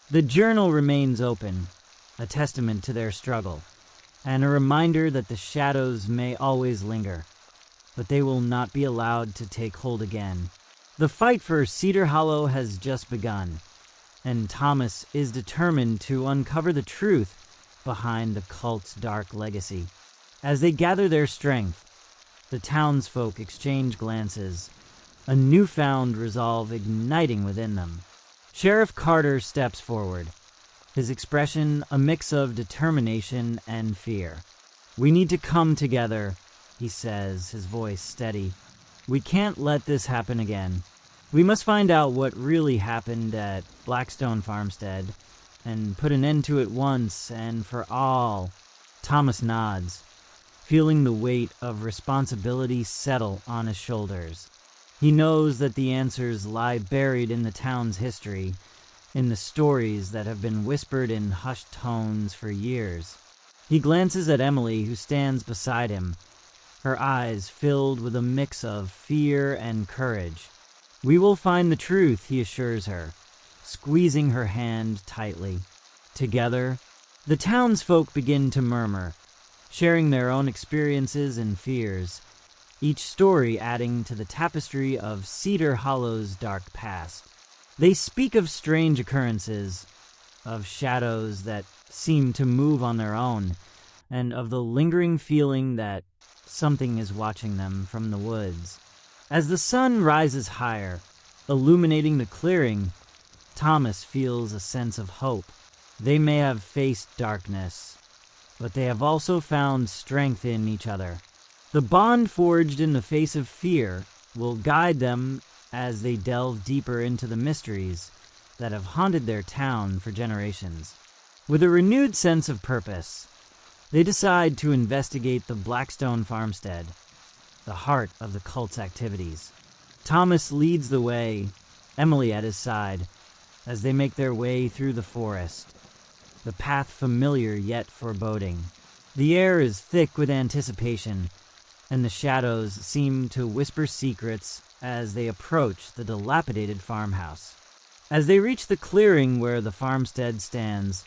The journal remains open, a testament to their struggle, and a reminder that the shadows may always linger, but they will not be allowed to take hold again. The fight for Cedar Hollow has just begun, and Thomas is determined to uncover the truth behind the cult's dark legacy. As they gather their strength, the townsfolk exchange glances, a newfound resolve igniting within them. Sheriff Carter steps forward, his expression a mix of determination and fear. "We need to come together," he says, his voice steady. "We can't let this happen again. We must find out what really happened at Blackstone Farmstead and put an end to it once and for all." Thomas nods, feeling the weight of responsibility settle on his shoulders. He knows that the answers lie buried in the town's history, in the stories that have been whispered in hushed tones for years. He glances at Emily, who stands beside him, her eyes filled with a mix of fear and courage. "We will find the truth," he assures her, squeezing her hand tightly. Together, the townsfolk begin to murmur, sharing their own experiences and fears, each story adding to the tapestry of Cedar Hollow's dark past. They speak of strange occurrences, of shadows that seem to move on their own, and of the lingering feeling that something is watching them from the woods. As the sun rises higher, illuminating the clearing, Thomas feels a sense of hope. They may have faced darkness, but they have also found strength in each other. The bond forged in the face of fear will guide them as they delve deeper into the mysteries that have haunted their town for generations. With a renewed sense of purpose, they decide to investigate the Blackstone farmstead, the heart of the cult's activities. Thomas leads the way, Emily at his side, as they make their way through the forest, the path familiar yet foreboding. The air is thick with anticipation, and the shadows seem to whisper secrets as they approach the dilapidated farmhouse. As they reach the clearing where the farmstead stands,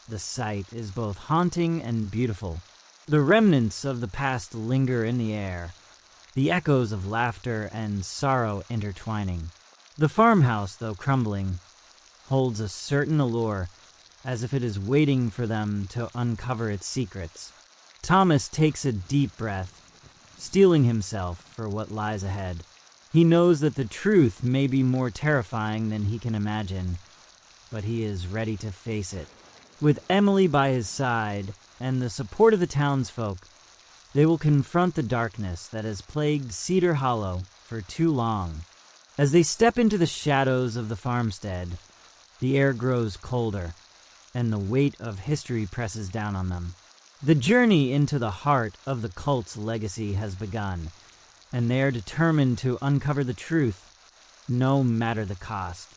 the sight is both haunting and beautiful. The remnants of the past linger in the air, the echoes of laughter and sorrow intertwining. The farmhouse, though crumbling, holds a certain allure, as if it is waiting for them to uncover its secrets. Thomas takes a deep breath, steeling himself for what lies ahead. He knows that the truth may be more terrifying than he can imagine, but he is ready to face it. With Emily by his side and the support of the townsfolk, they will confront the darkness that has plagued Cedar Hollow for too long. As they step into the shadows of the farmstead, the air grows colder, and the weight of history presses down on them. The journey into the heart of the cult's legacy has begun, and they are determined to uncover the truth, no matter the cost.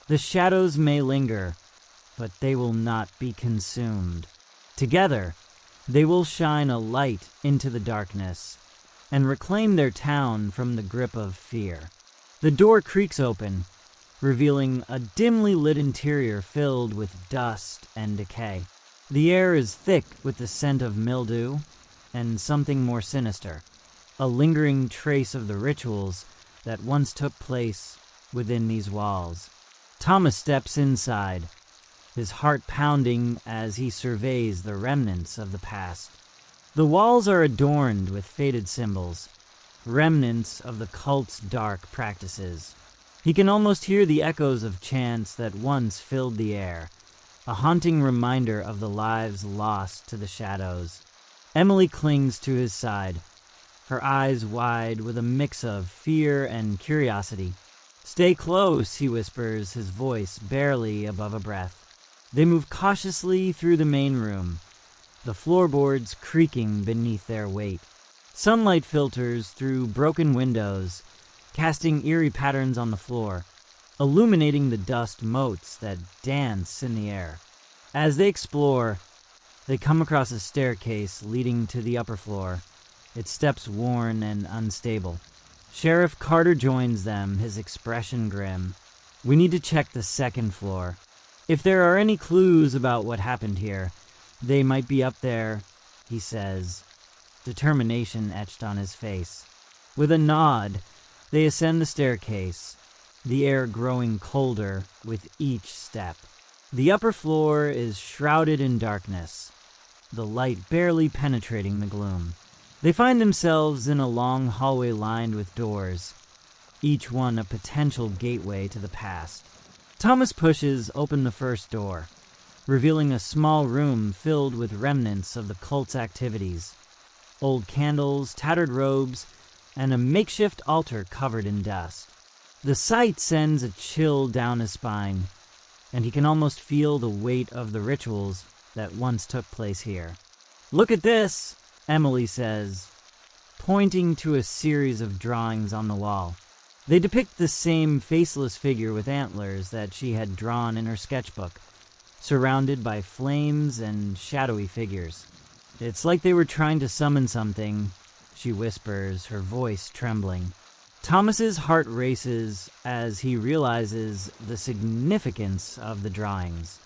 The shadows may linger, but they will not be consumed. Together, they will shine a light into the darkness and reclaim their town from the grip of fear. The door creaks open, revealing a dimly lit interior filled with dust and decay. The air is thick with the scent of mildew and something more sinister, a lingering trace of the rituals that once took place within these walls. Thomas steps inside, his heart pounding as he surveys the remnants of the past. The walls are adorned with faded symbols, remnants of the cult's dark practices. He can almost hear the echoes of chants that once filled the air, a haunting reminder of the lives lost to the shadows. Emily clings to his side, her eyes wide with a mix of fear and curiosity. "Stay close," he whispers, his voice barely above a breath. They move cautiously through the main room, the floorboards creaking beneath their weight. Sunlight filters through broken windows, casting eerie patterns on the floor, illuminating the dust motes that dance in the air. As they explore, they come across a staircase leading to the upper floor, its steps worn and unstable. Sheriff Carter joins them, his expression grim. "We need to check the second floor. If there are any clues about what happened here, they might be up there," he says, determination etched on his face. With a nod, they ascend the staircase, the air growing colder with each step. The upper floor is shrouded in darkness, the light barely penetrating the gloom. They find themselves in a long hallway lined with doors, each one a potential gateway to the past. Thomas pushes open the first door, revealing a small room filled with remnants of the cult's activities. Old candles, tattered robes, and a makeshift altar covered in dust. The sight sends a chill down his spine, and he can almost feel the weight of the rituals that once took place here. "Look at this," Emily says, pointing to a series of drawings on the wall. They depict the same faceless figure with antlers that she had drawn in her sketchbook, surrounded by flames and shadowy figures. "It's like they were trying to summon something," she whispers, her voice trembling. Thomas's heart races as he realizes the significance of the drawings.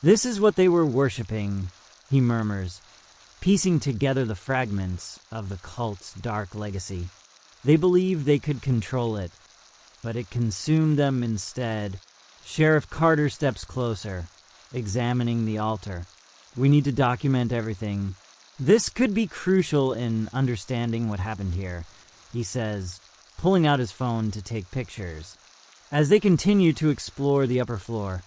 "This is what they were worshipping," he murmurs, piecing together the fragments of the cult's dark legacy. They believed they could control it, but it consumed them instead. Sheriff Carter steps closer, examining the altar. We need to document everything. This could be crucial in understanding what happened here, he says, pulling out his phone to take pictures. As they continue to explore the upper floor,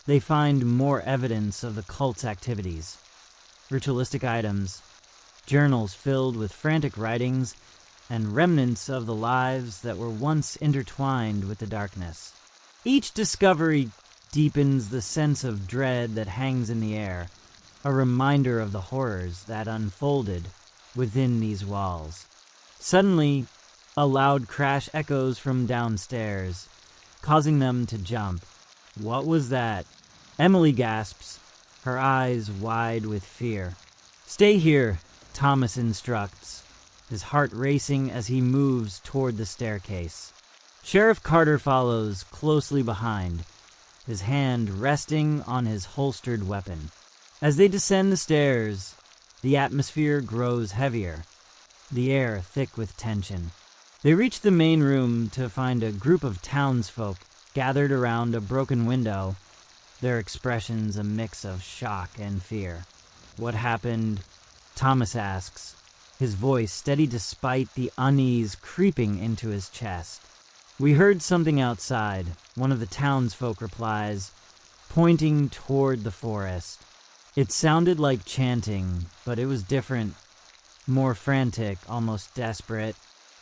they find more evidence of the cult's activities. Ritualistic items, journals filled with frantic writings, and remnants of the lives that were once intertwined with the darkness. Each discovery deepens the sense of dread that hangs in the air, a reminder of the horrors that unfolded within these walls. Suddenly, a loud crash echoes from downstairs, causing them to jump. What was that? Emily gasps, her eyes wide with fear. Stay here, Thomas instructs, his heart racing as he moves toward the staircase. Sheriff Carter follows closely behind, his hand resting on his holstered weapon. As they descend the stairs, the atmosphere grows heavier, the air thick with tension. They reach the main room to find a group of townsfolk gathered around a broken window, their expressions a mix of shock and fear. What happened? Thomas asks, his voice steady despite the unease creeping into his chest. We heard something outside, one of the townsfolk replies, pointing toward the forest. It sounded like chanting, but it was different, more frantic, almost desperate.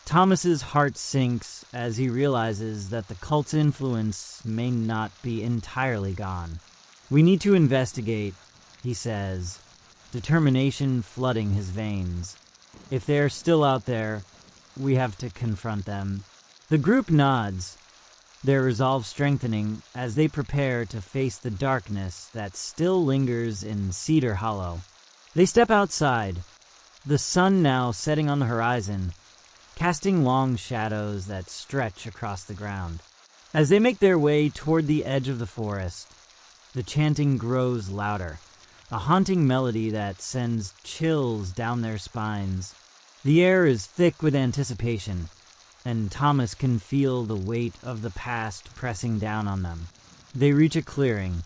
Thomas's heart sinks as he realizes that the cult's influence may not be entirely gone. We need to investigate, he says, determination flooding his veins. If they are still out there, we have to confront them. The group nods, their resolve strengthening as they prepare to face the darkness that still lingers in Cedar Hollow. They step outside, the sun now setting on the horizon, casting long shadows that stretch across the ground. As they make their way toward the edge of the forest, the chanting grows louder, a haunting melody that sends chills down their spines. The air is thick with anticipation, and Thomas can feel the weight of the past pressing down on them. They reach a clearing,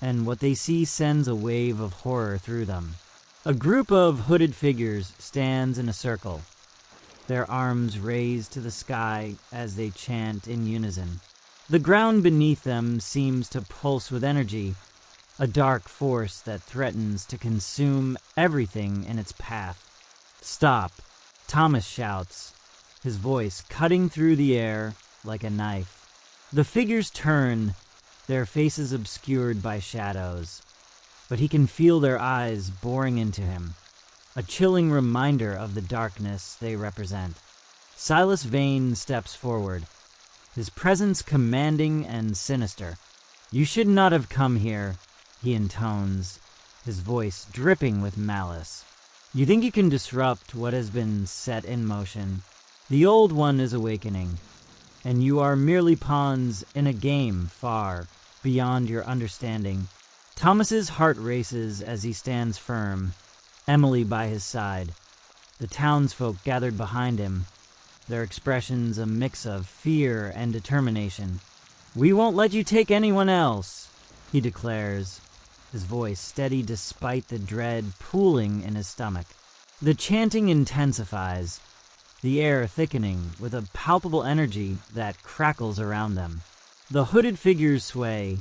and what they see sends a wave of horror through them. A group of hooded figures stands in a circle, their arms raised to the sky as they chant in unison. The ground beneath them seems to pulse with energy, a dark force that threatens to consume everything in its path. Stop, Thomas shouts, his voice cutting through the air like a knife. The figures turn, their faces obscured by shadows, but he can feel their eyes boring into him, a chilling reminder of the darkness they represent. Silas Vane steps forward, his presence commanding and sinister. You should not have come here, he intones, his voice dripping with malice. You think you can disrupt what has been set in motion. The Old One is awakening, and you are merely pawns in a game far beyond your understanding. Thomas's heart races as he stands firm, Emily by his side. The townsfolk gathered behind him, their expressions a mix of fear and determination. We won't let you take anyone else, he declares, his voice steady despite the dread pooling in his stomach. The chanting intensifies, the air thickening with a palpable energy that crackles around them. The hooded figures sway,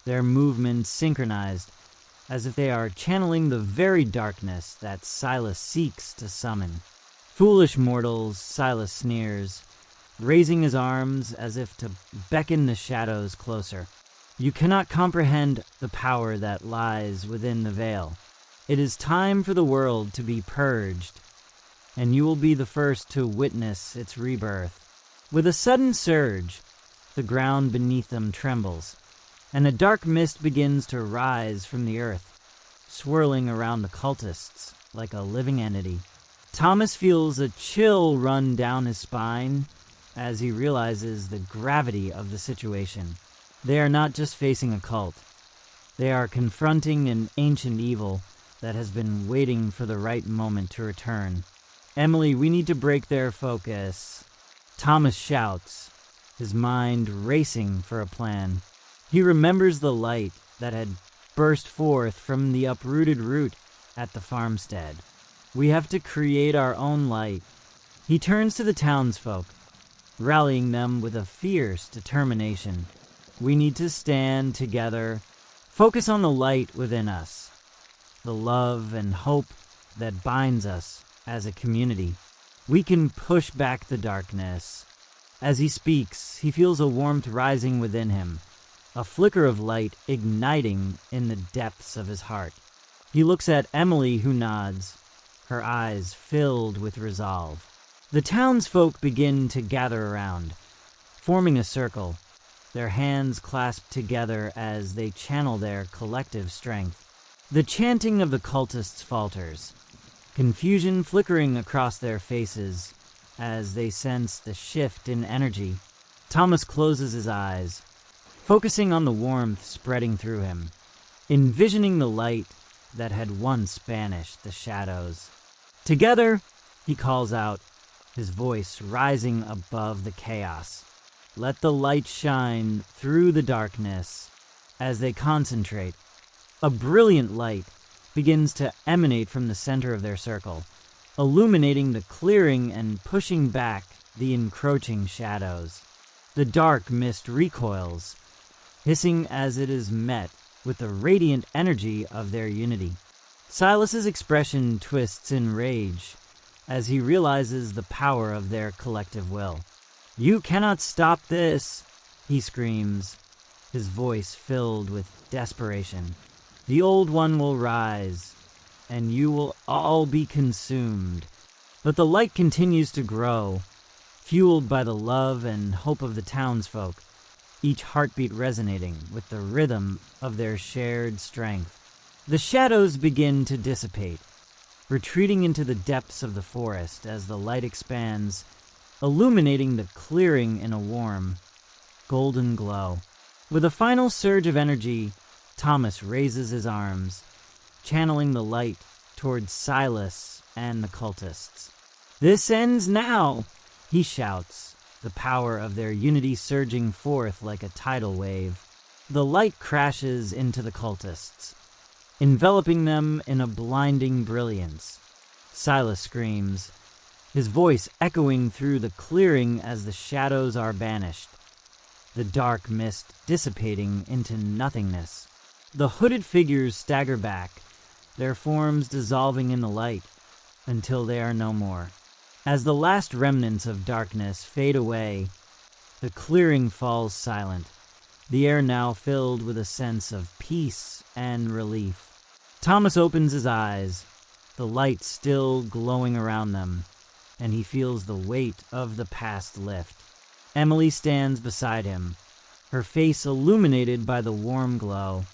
their movements synchronized, as if they are channeling the very darkness that Silas seeks to summon. Foolish mortals, Silas sneers, raising his arms as if to beckon the shadows closer. You cannot comprehend the power that lies within the veil. It is time for the world to be purged, and you will be the first to witness its rebirth. With a sudden surge, the ground beneath them trembles, and a dark mist begins to rise from the earth, swirling around the cultists like a living entity. Thomas feels a chill run down his spine as he realizes the gravity of the situation. They are not just facing a cult. They are confronting an ancient evil that has been waiting for the right moment to return. Emily, we need to break their focus, Thomas shouts, his mind racing for a plan. He remembers the light that had burst forth from the uprooted root at the farmstead. We have to create our own light. He turns to the townsfolk, rallying them with a fierce determination. We need to stand together, focus on the light within us, the love and hope that binds us as a community. We can push back the darkness. As he speaks, he feels a warmth rising within him, a flicker of light igniting in the depths of his heart. He looks at Emily, who nods, her eyes filled with resolve. The townsfolk begin to gather around, forming a circle, their hands clasped together as they channel their collective strength. The chanting of the cultists falters, confusion flickering across their faces as they sense the shift in energy. Thomas closes his eyes, focusing on the warmth spreading through him, envisioning the light that had once banished the shadows. Together, he calls out, his voice rising above the chaos. Let the light shine through the darkness. As they concentrate, a brilliant light begins to emanate from the center of their circle, illuminating the clearing and pushing back the encroaching shadows. The dark mist recoils, hissing as it is met with the radiant energy of their unity. Silas's expression twists in rage as he realizes the power of their collective will. "You cannot stop this," he screams, his voice filled with desperation. "The Old One will rise, and you will all be consumed." But the light continues to grow, fueled by the love and hope of the townsfolk, each heartbeat resonating with the rhythm of their shared strength. The shadows begin to dissipate, retreating into the depths of the forest as the light expands, illuminating the clearing in a warm, golden glow. With a final surge of energy, Thomas raises his arms, channeling the light towards Silas and the cultists. "This ends now," he shouts, the power of their unity surging forth like a tidal wave. The light crashes into the cultists, enveloping them in a blinding brilliance. Silas screams, his voice echoing through the clearing as the shadows are banished, the dark mist dissipating into nothingness. The hooded figures stagger back, their forms dissolving in the light until they are no more. As the last remnants of darkness fade away, the clearing falls silent, the air now filled with a sense of peace and relief. Thomas opens his eyes, the light still glowing around them, and he feels the weight of the past lift. Emily stands beside him, her face illuminated by the warm glow,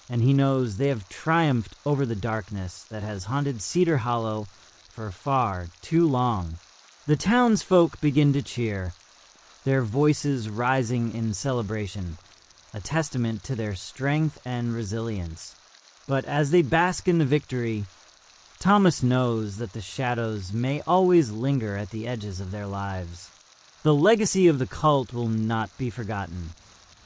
and he knows they have triumphed over the darkness that has haunted Cedar Hollow for far too long. The townsfolk begin to cheer, their voices rising in celebration, a testament to their strength and resilience. But as they bask in the victory, Thomas knows that the shadows may always linger at the edges of their lives. The legacy of the cult will not be forgotten,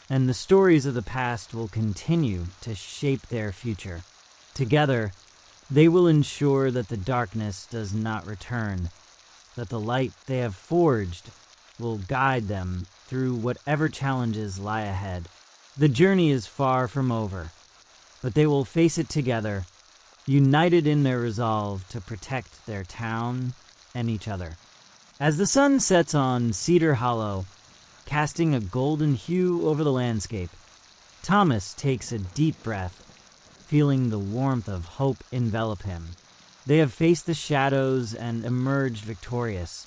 and the stories of the past will continue to shape their future. Together, they will ensure that the darkness does not return, that the light they have forged will guide them through whatever challenges lie ahead. The journey is far from over, but they will face it together, united in their resolve to protect their town and each other. As the sun sets on Cedar Hollow, casting a golden hue over the landscape, Thomas takes a deep breath, feeling the warmth of hope envelop him. They have faced the shadows and emerged victorious,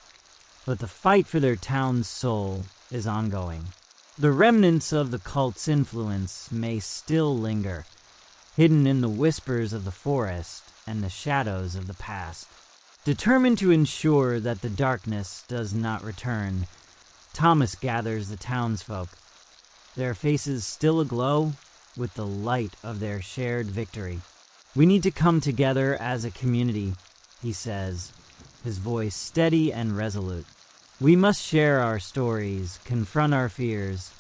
but the fight for their town's soul is ongoing. The remnants of the cult's influence may still linger, hidden in the whispers of the forest and the shadows of the past. Determined to ensure that the darkness does not return, Thomas gathers the townsfolk, their faces still aglow with the light of their shared victory. "We need to come together as a community," he says, his voice steady and resolute. "We must share our stories, confront our fears,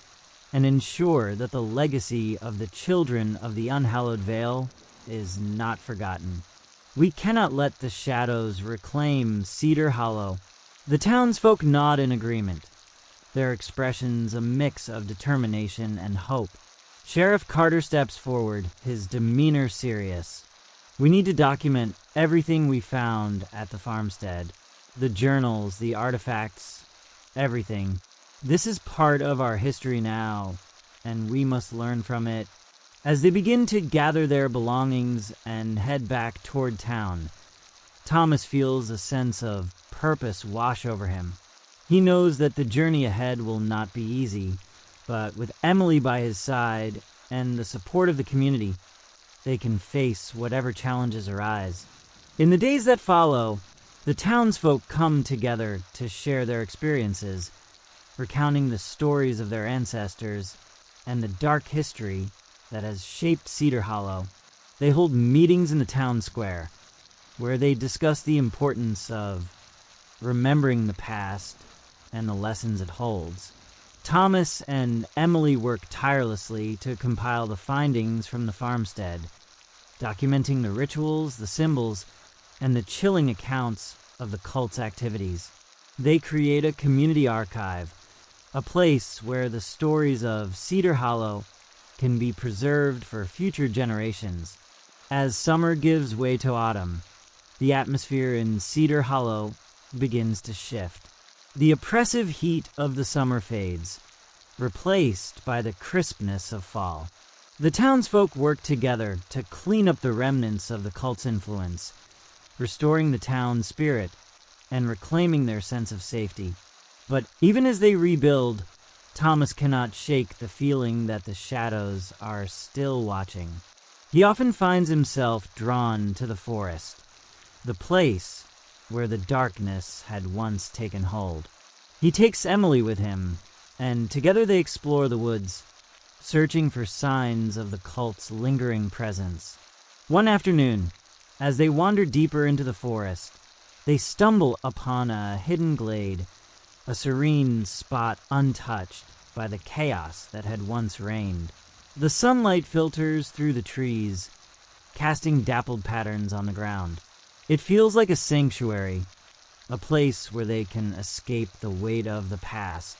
and ensure that the legacy of the children of the unhallowed vale is not forgotten. We cannot let the shadows reclaim Cedar Hollow. The townsfolk nod in agreement, their expressions a mix of determination and hope. Sheriff Carter steps forward, his demeanor serious. We need to document everything we found at the farmstead. The journals, the artifacts, everything. This is part of our history now, and we must learn from it. As they begin to gather their belongings and head back toward town, Thomas feels a sense of purpose wash over him. He knows that the journey ahead will not be easy, but with Emily by his side and the support of the community, they can face whatever challenges arise. In the days that follow, the townsfolk come together to share their experiences, recounting the stories of their ancestors and the dark history that has shaped Cedar Hollow. They hold meetings in the town square, where they discuss the importance of remembering the past and the lessons it holds. Thomas and Emily work tirelessly to compile the findings from the farmstead, documenting the rituals, the symbols, and the chilling accounts of the cult's activities. They create a community archive, a place where the stories of Cedar Hollow can be preserved for future generations. As summer gives way to autumn, the atmosphere in Cedar Hollow begins to shift. The oppressive heat of the summer fades, replaced by the crispness of fall. The townsfolk work together to clean up the remnants of the cult's influence, restoring the town's spirit and reclaiming their sense of safety. But even as they rebuild, Thomas cannot shake the feeling that the shadows are still watching. He often finds himself drawn to the forest, the place where the darkness had once taken hold. He takes Emily with him, and together they explore the woods, searching for signs of the cult's lingering presence. One afternoon, as they wander deeper into the forest, they stumble upon a hidden glade, a serene spot untouched by the chaos that had once reigned. The sunlight filters through the trees, casting dappled patterns on the ground. It feels like a sanctuary, a place where they can escape the weight of the past.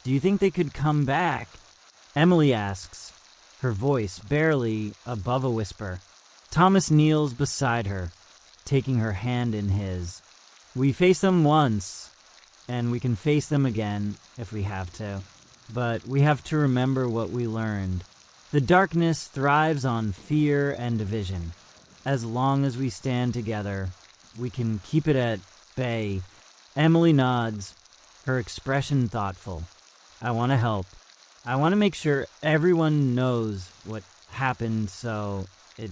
Do you think they could come back? Emily asks, her voice barely above a whisper. Thomas kneels beside her, taking her hand in his. We face them once, and we can face them again if we have to. But we have to remember what we learned. The darkness thrives on fear and division. As long as we stand together, we can keep it at bay. Emily nods, her expression thoughtful. I want to help. I want to make sure everyone knows what happened so it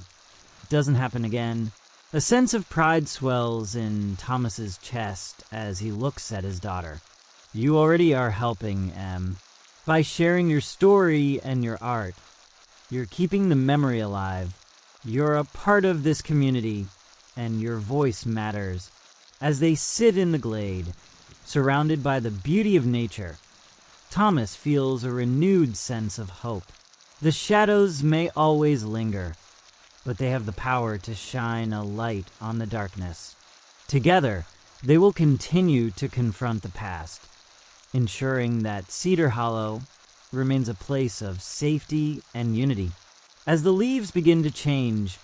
doesn't happen again. A sense of pride swells in Thomas's chest as he looks at his daughter. You already are helping, Em. By sharing your story and your art, you're keeping the memory alive. You're a part of this community, and your voice matters. As they sit in the glade, surrounded by the beauty of nature, Thomas feels a renewed sense of hope. The shadows may always linger, but they have the power to shine a light on the darkness. Together, they will continue to confront the past, ensuring that Cedar Hollow remains a place of safety and unity. As the leaves begin to change,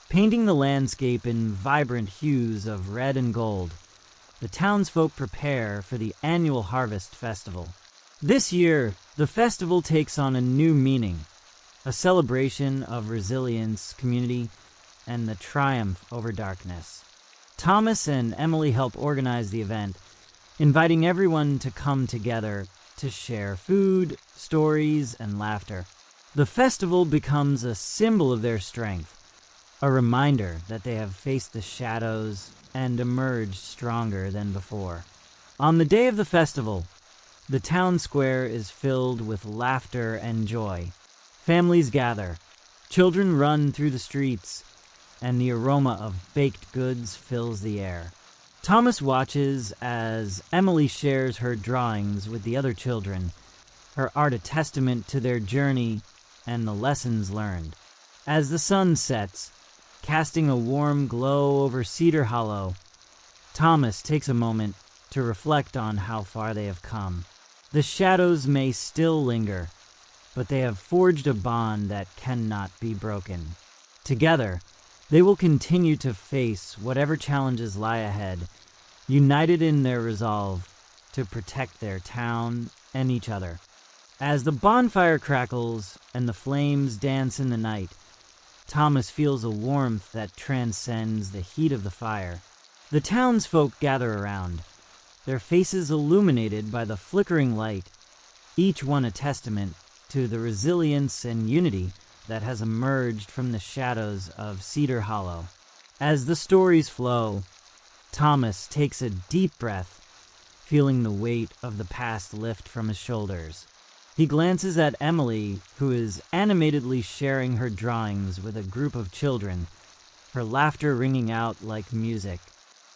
painting the landscape in vibrant hues of red and gold, the townsfolk prepare for the annual Harvest Festival. This year, the festival takes on a new meaning, a celebration of resilience, community, and the triumph over darkness. Thomas and Emily help organize the event, inviting everyone to come together to share food, stories, and laughter. The festival becomes a symbol of their strength, a reminder that they have faced the shadows and emerged stronger than before. On the day of the festival, the town square is filled with laughter and joy. Families gather, children run through the streets, and the aroma of baked goods fills the air. Thomas watches as Emily shares her drawings with the other children, her art a testament to their journey and the lessons learned. As the sun sets, casting a warm glow over Cedar Hollow, Thomas takes a moment to reflect on how far they have come. The shadows may still linger, but they have forged a bond that cannot be broken. Together, they will continue to face whatever challenges lie ahead, united in their resolve to protect their town and each other. As the bonfire crackles and the flames dance in the night, Thomas feels a warmth that transcends the heat of the fire. The townsfolk gather around, their faces illuminated by the flickering light, each one a testament to the resilience and unity that has emerged from the shadows of Cedar Hollow. As the stories flow, Thomas takes a deep breath, feeling the weight of the past lift from his shoulders. He glances at Emily, who is animatedly sharing her drawings with a group of children, her laughter ringing out like music.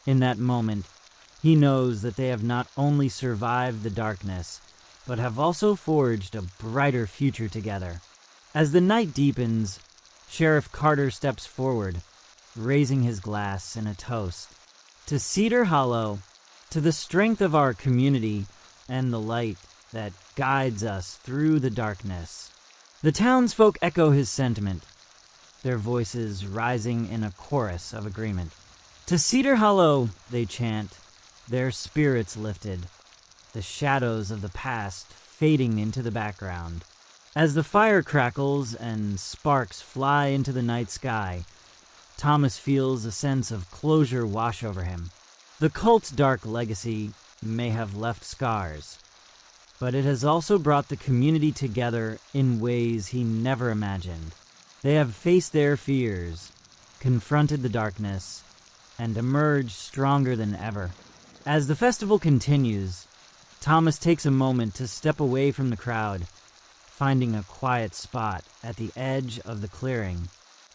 In that moment, he knows that they have not only survived the darkness, but have also forged a brighter future together. As the night deepens, Sheriff Carter steps forward, raising his glass in a toast. To Cedar Hollow, to the strength of our community and the light that guides us through the darkness. The townsfolk echo his sentiment, their voices rising in a chorus of agreement. To Cedar Hollow, they chant, their spirits lifted, the shadows of the past fading into the background. As the fire crackles and sparks fly into the night sky, Thomas feels a sense of closure wash over him. The cult's dark legacy may have left scars, but it has also brought the community together in ways he never imagined. They have faced their fears, confronted the darkness, and emerged stronger than ever. As the festival continues, Thomas takes a moment to step away from the crowd, finding a quiet spot at the edge of the clearing.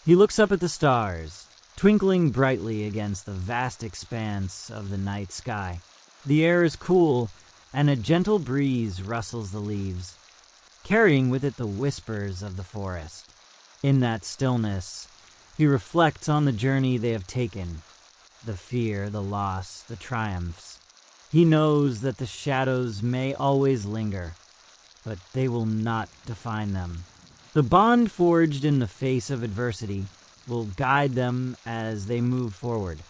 He looks up at the stars, twinkling brightly against the vast expanse of the night sky. The air is cool, and a gentle breeze rustles the leaves, carrying with it the whispers of the forest. In that stillness, he reflects on the journey they have taken, the fear, the loss, the triumphs. He knows that the shadows may always linger, but they will not define them. The bond forged in the face of adversity will guide them as they move forward,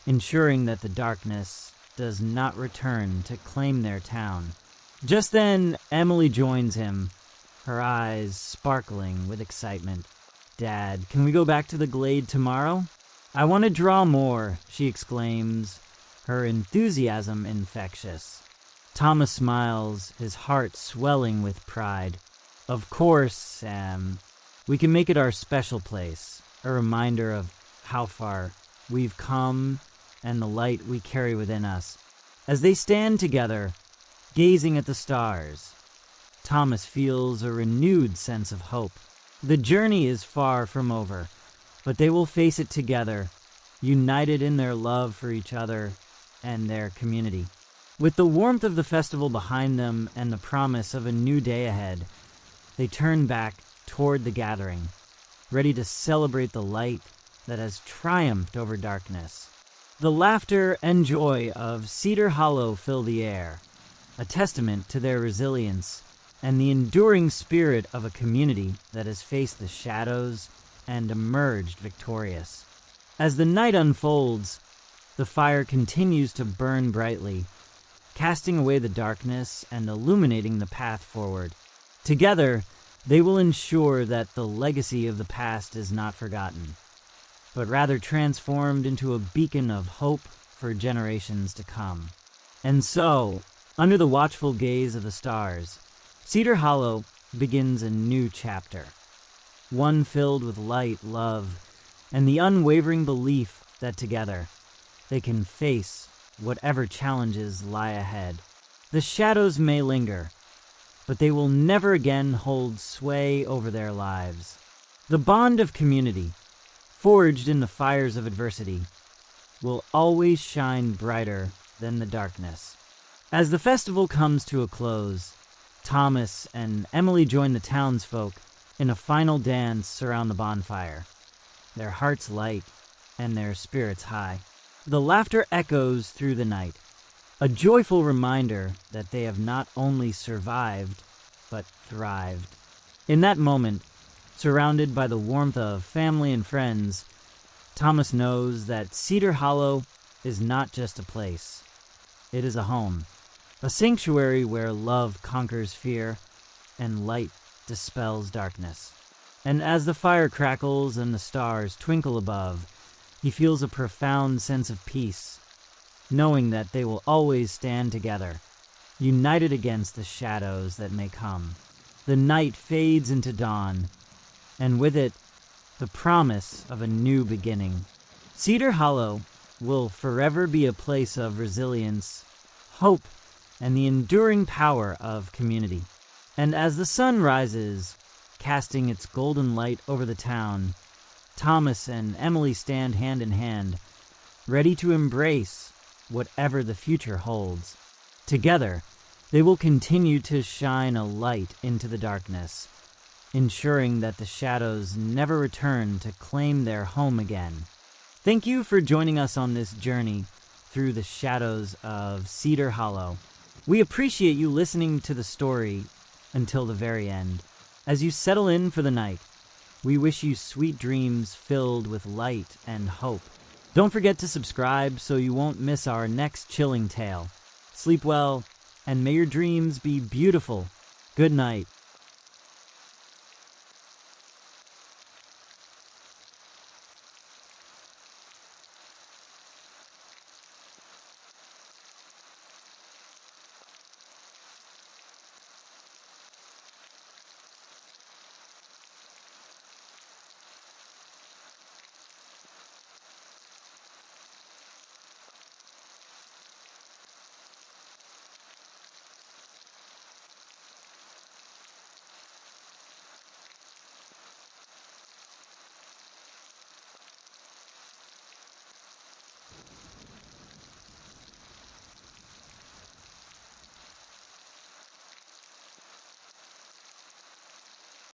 ensuring that the darkness does not return to claim their town. Just then, Emily joins him, her eyes sparkling with excitement. "Dad, can we go back to the glade tomorrow?" "I want to draw more," she exclaims, her enthusiasm infectious. Thomas smiles, his heart swelling with pride. "Of course, Sam. We can make it our special place, a reminder of how far we've come and the light we carry within us." As they stand together, gazing at the stars, Thomas feels a renewed sense of hope. The journey is far from over, but they will face it together, united in their love for each other and their community. With the warmth of the festival behind them and the promise of a new day ahead, they turn back toward the gathering, ready to celebrate the light that has triumphed over darkness. The laughter and joy of Cedar Hollow fill the air, a testament to their resilience and the enduring spirit of a community that has faced the shadows and emerged victorious. As the night unfolds, the fire continues to burn brightly, casting away the darkness and illuminating the path forward. Together, they will ensure that the legacy of the past is not forgotten, but rather transformed into a beacon of hope for generations to come. And so, under the watchful gaze of the stars, Cedar Hollow begins a new chapter, one filled with light, love, and the unwavering belief that together they can face whatever challenges lie ahead. The shadows may linger, but they will never again hold sway over their lives. The bond of community, forged in the fires of adversity, will always shine brighter than the darkness. As the festival comes to a close, Thomas and Emily join the townsfolk in a final dance around the bonfire, their hearts light and their spirits high. The laughter echoes through the night, a joyful reminder that they have not only survived, but thrived. In that moment, surrounded by the warmth of family and friends, Thomas knows that Cedar Hollow is not just a place. It is a home, a sanctuary where love conquers fear and light dispels darkness. And as the fire crackles and the stars twinkle above, he feels a profound sense of peace, knowing that they will always stand together, united against the shadows that may come. The night fades into dawn, and with it, the promise of a new beginning. Cedar Hollow will forever be a place of resilience, hope, and the enduring power of community. And as the sun rises, casting its golden light over the town, Thomas and Emily stand hand in hand, ready to embrace whatever the future holds. Together, they will continue to shine a light into the darkness, ensuring that the shadows never return to claim their home again. Thank you for joining us on this journey through the shadows of Cedar Hollow. We appreciate you listening to the story until the very end. As you settle in for the night, we wish you sweet dreams filled with light and hope. Don't forget to subscribe so you won't miss our next chilling tale. Sleep well, and may your dreams be beautiful. Good night.